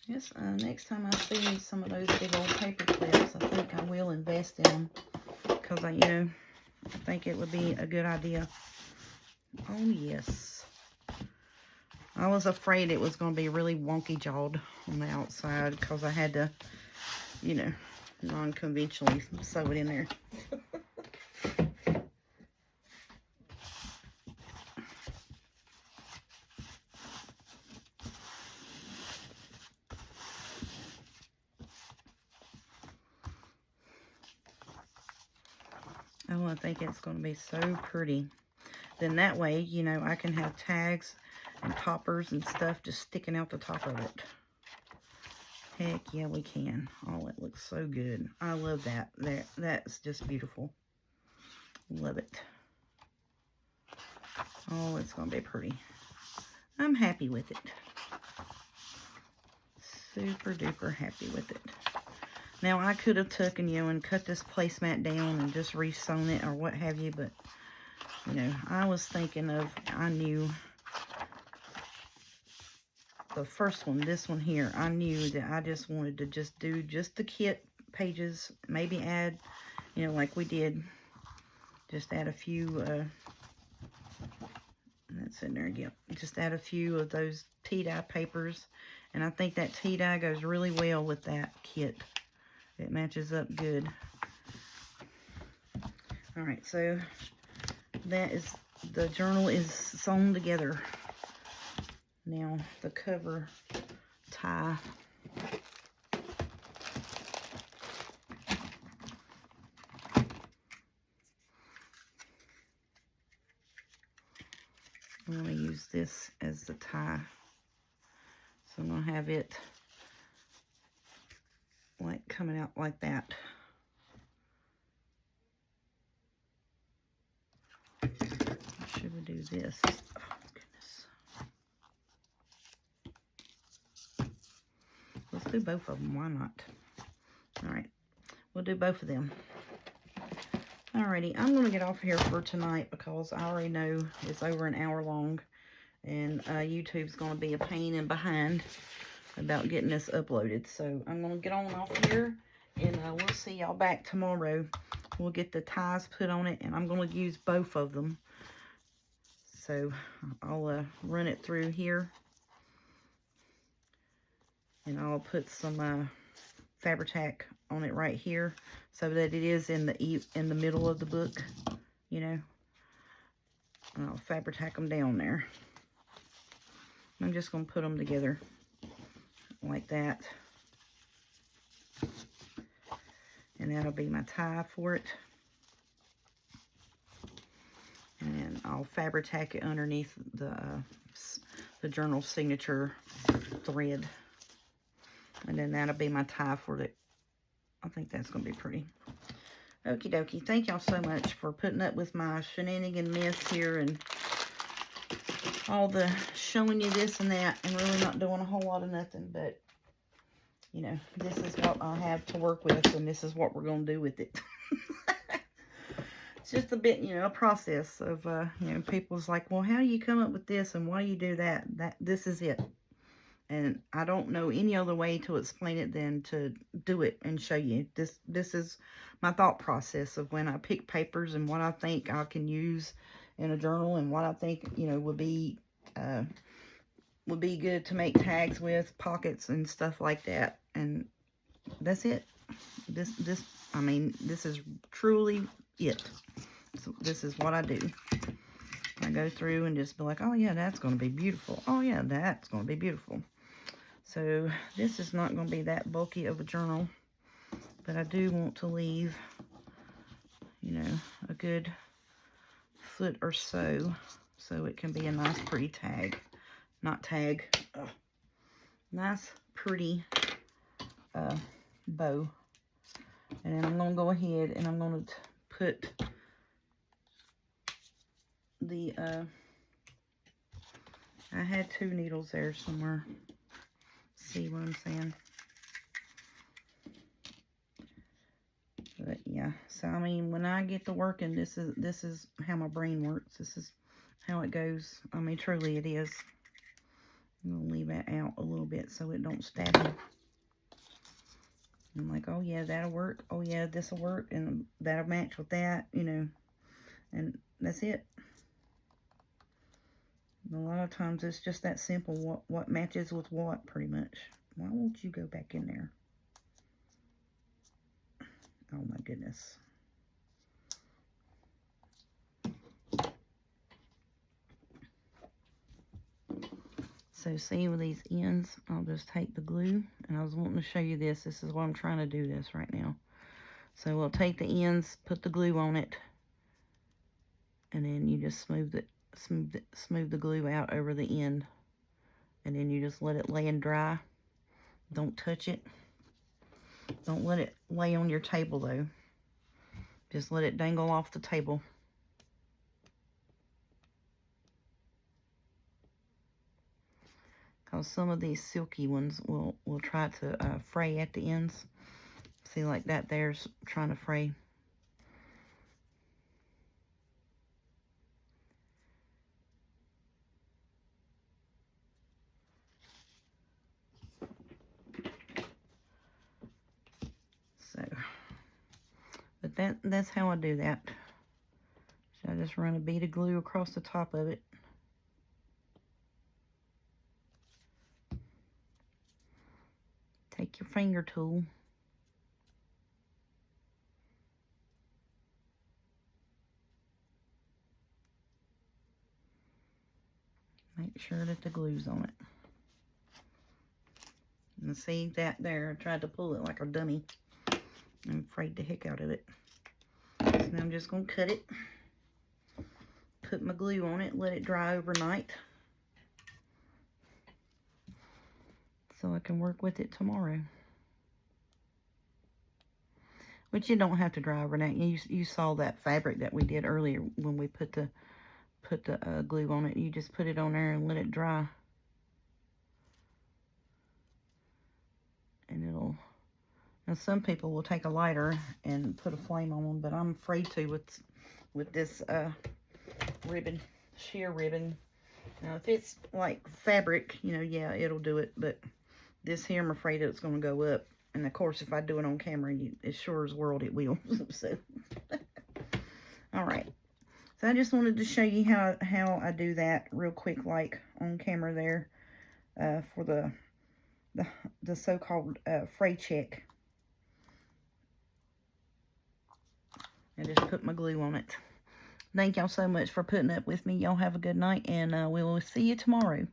Yes, next time I see some of those big old paper clips, I think I will invest in them. Because I think it would be a good idea. Oh, yes. I was afraid it was going to be really wonky jawed on the outside because I had to, non-conventionally sew it in there. Oh, I think it's going to be so pretty. Then that way, I can have tags and toppers and stuff just sticking out the top of it. Heck yeah, we can. Oh, it looks so good. I love that. That's just beautiful. Love it. Oh, it's going to be pretty. I'm happy with it. Super duper happy with it. Now, I could have taken, and cut this placemat down and just re-sewn it or what have you, but, I was thinking of, I knew the first one, this one here, I knew that I just wanted to just do just the kit pages, maybe add, like we did, just add a few, that's in there again, just add a few of those tea-dye papers, and I think that tea-dye goes really well with that kit. It matches up good. Alright, so that is, the journal is sewn together. Now, the cover tie. I'm going to use this as the tie. So I'm going to have it like coming out like that. Should we do this? Oh, goodness. Let's do both of them. Why not? Alright. We'll do both of them. Alrighty. I'm going to get off here for tonight because I already know it's over an hour long. And YouTube's going to be a pain in behind about getting this uploaded. So I'm going to get on off here. And we'll see y'all back tomorrow. We'll get the ties put on it. And I'm going to use both of them. So I'll run it through here. And I'll put some Fabri-Tac on it right here. So that it is in the middle of the book. I'll Fabri-Tac them down there. I'm just going to put them together like that. And that'll be my tie for it. And I'll Fabri-Tac it underneath the journal signature thread. And then that'll be my tie for it. I think that's going to be pretty. Okie dokie. Thank y'all so much for putting up with my shenanigan mess here and all the showing you this and that and really not doing a whole lot of nothing. But, this is what I have to work with and this is what we're going to do with it. It's just a bit, a process of, people's like, well, how do you come up with this and why do you do that? This is it. And I don't know any other way to explain it than to do it and show you. This is my thought process of when I pick papers and what I think I can use in a journal and what I think, would be good to make tags with, pockets and stuff like that. And that's it. This is truly it. So this is what I do. I go through and just be like, oh yeah, that's going to be beautiful. Oh yeah, that's going to be beautiful. So this is not going to be that bulky of a journal, but I do want to leave, a good foot or so it can be a nice pretty tag. Not tag. Nice pretty bow. And then I'm going to go ahead and I'm going to put the, I had 2 needles there somewhere. See what I'm saying? But yeah, so I mean, when I get to working, this is how my brain works. This is how it goes. I mean, truly it is. I'm going to leave that out a little bit so it don't stab me. I'm like, oh yeah, that'll work. Oh yeah, this'll work, and that'll match with that, you know. And that's it. And a lot of times it's just that simple. What matches with what, pretty much. Why won't you go back in there? Oh my goodness. So see with these ends, I'll just take the glue, and I was wanting to show you this. This is what I'm trying to do this right now. So we'll take the ends, put the glue on it, and then you just smooth the glue out over the end, and then you just let it lay and dry. Don't touch it. Don't let it lay on your table though. Just let it dangle off the table. Because some of these silky ones will try to fray at the ends. See, like that there's trying to fray. So, but that's how I do that. So I just run a bead of glue across the top of it. Take your finger tool. Make sure that the glue's on it. And see that there, I tried to pull it like a dummy. I'm afraid the heck out of it. So now I'm just going to cut it. Put my glue on it, let it dry overnight. So I can work with it tomorrow. But you don't have to dry overnight. You saw that fabric that we did earlier when we put the glue on it. You just put it on there and let it dry. And it'll... Now some people will take a lighter and put a flame on them, but I'm afraid to with this ribbon, sheer ribbon. Now if it's like fabric, you know, yeah, it'll do it, but this here I'm afraid it's going to go up. And of course, if I do it on camera, as sure as world it will. So, all right. So I just wanted to show you how I do that real quick, like on camera there, for the so-called fray check. And just put my glue on it. Thank y'all so much for putting up with me. Y'all have a good night, and we will see you tomorrow.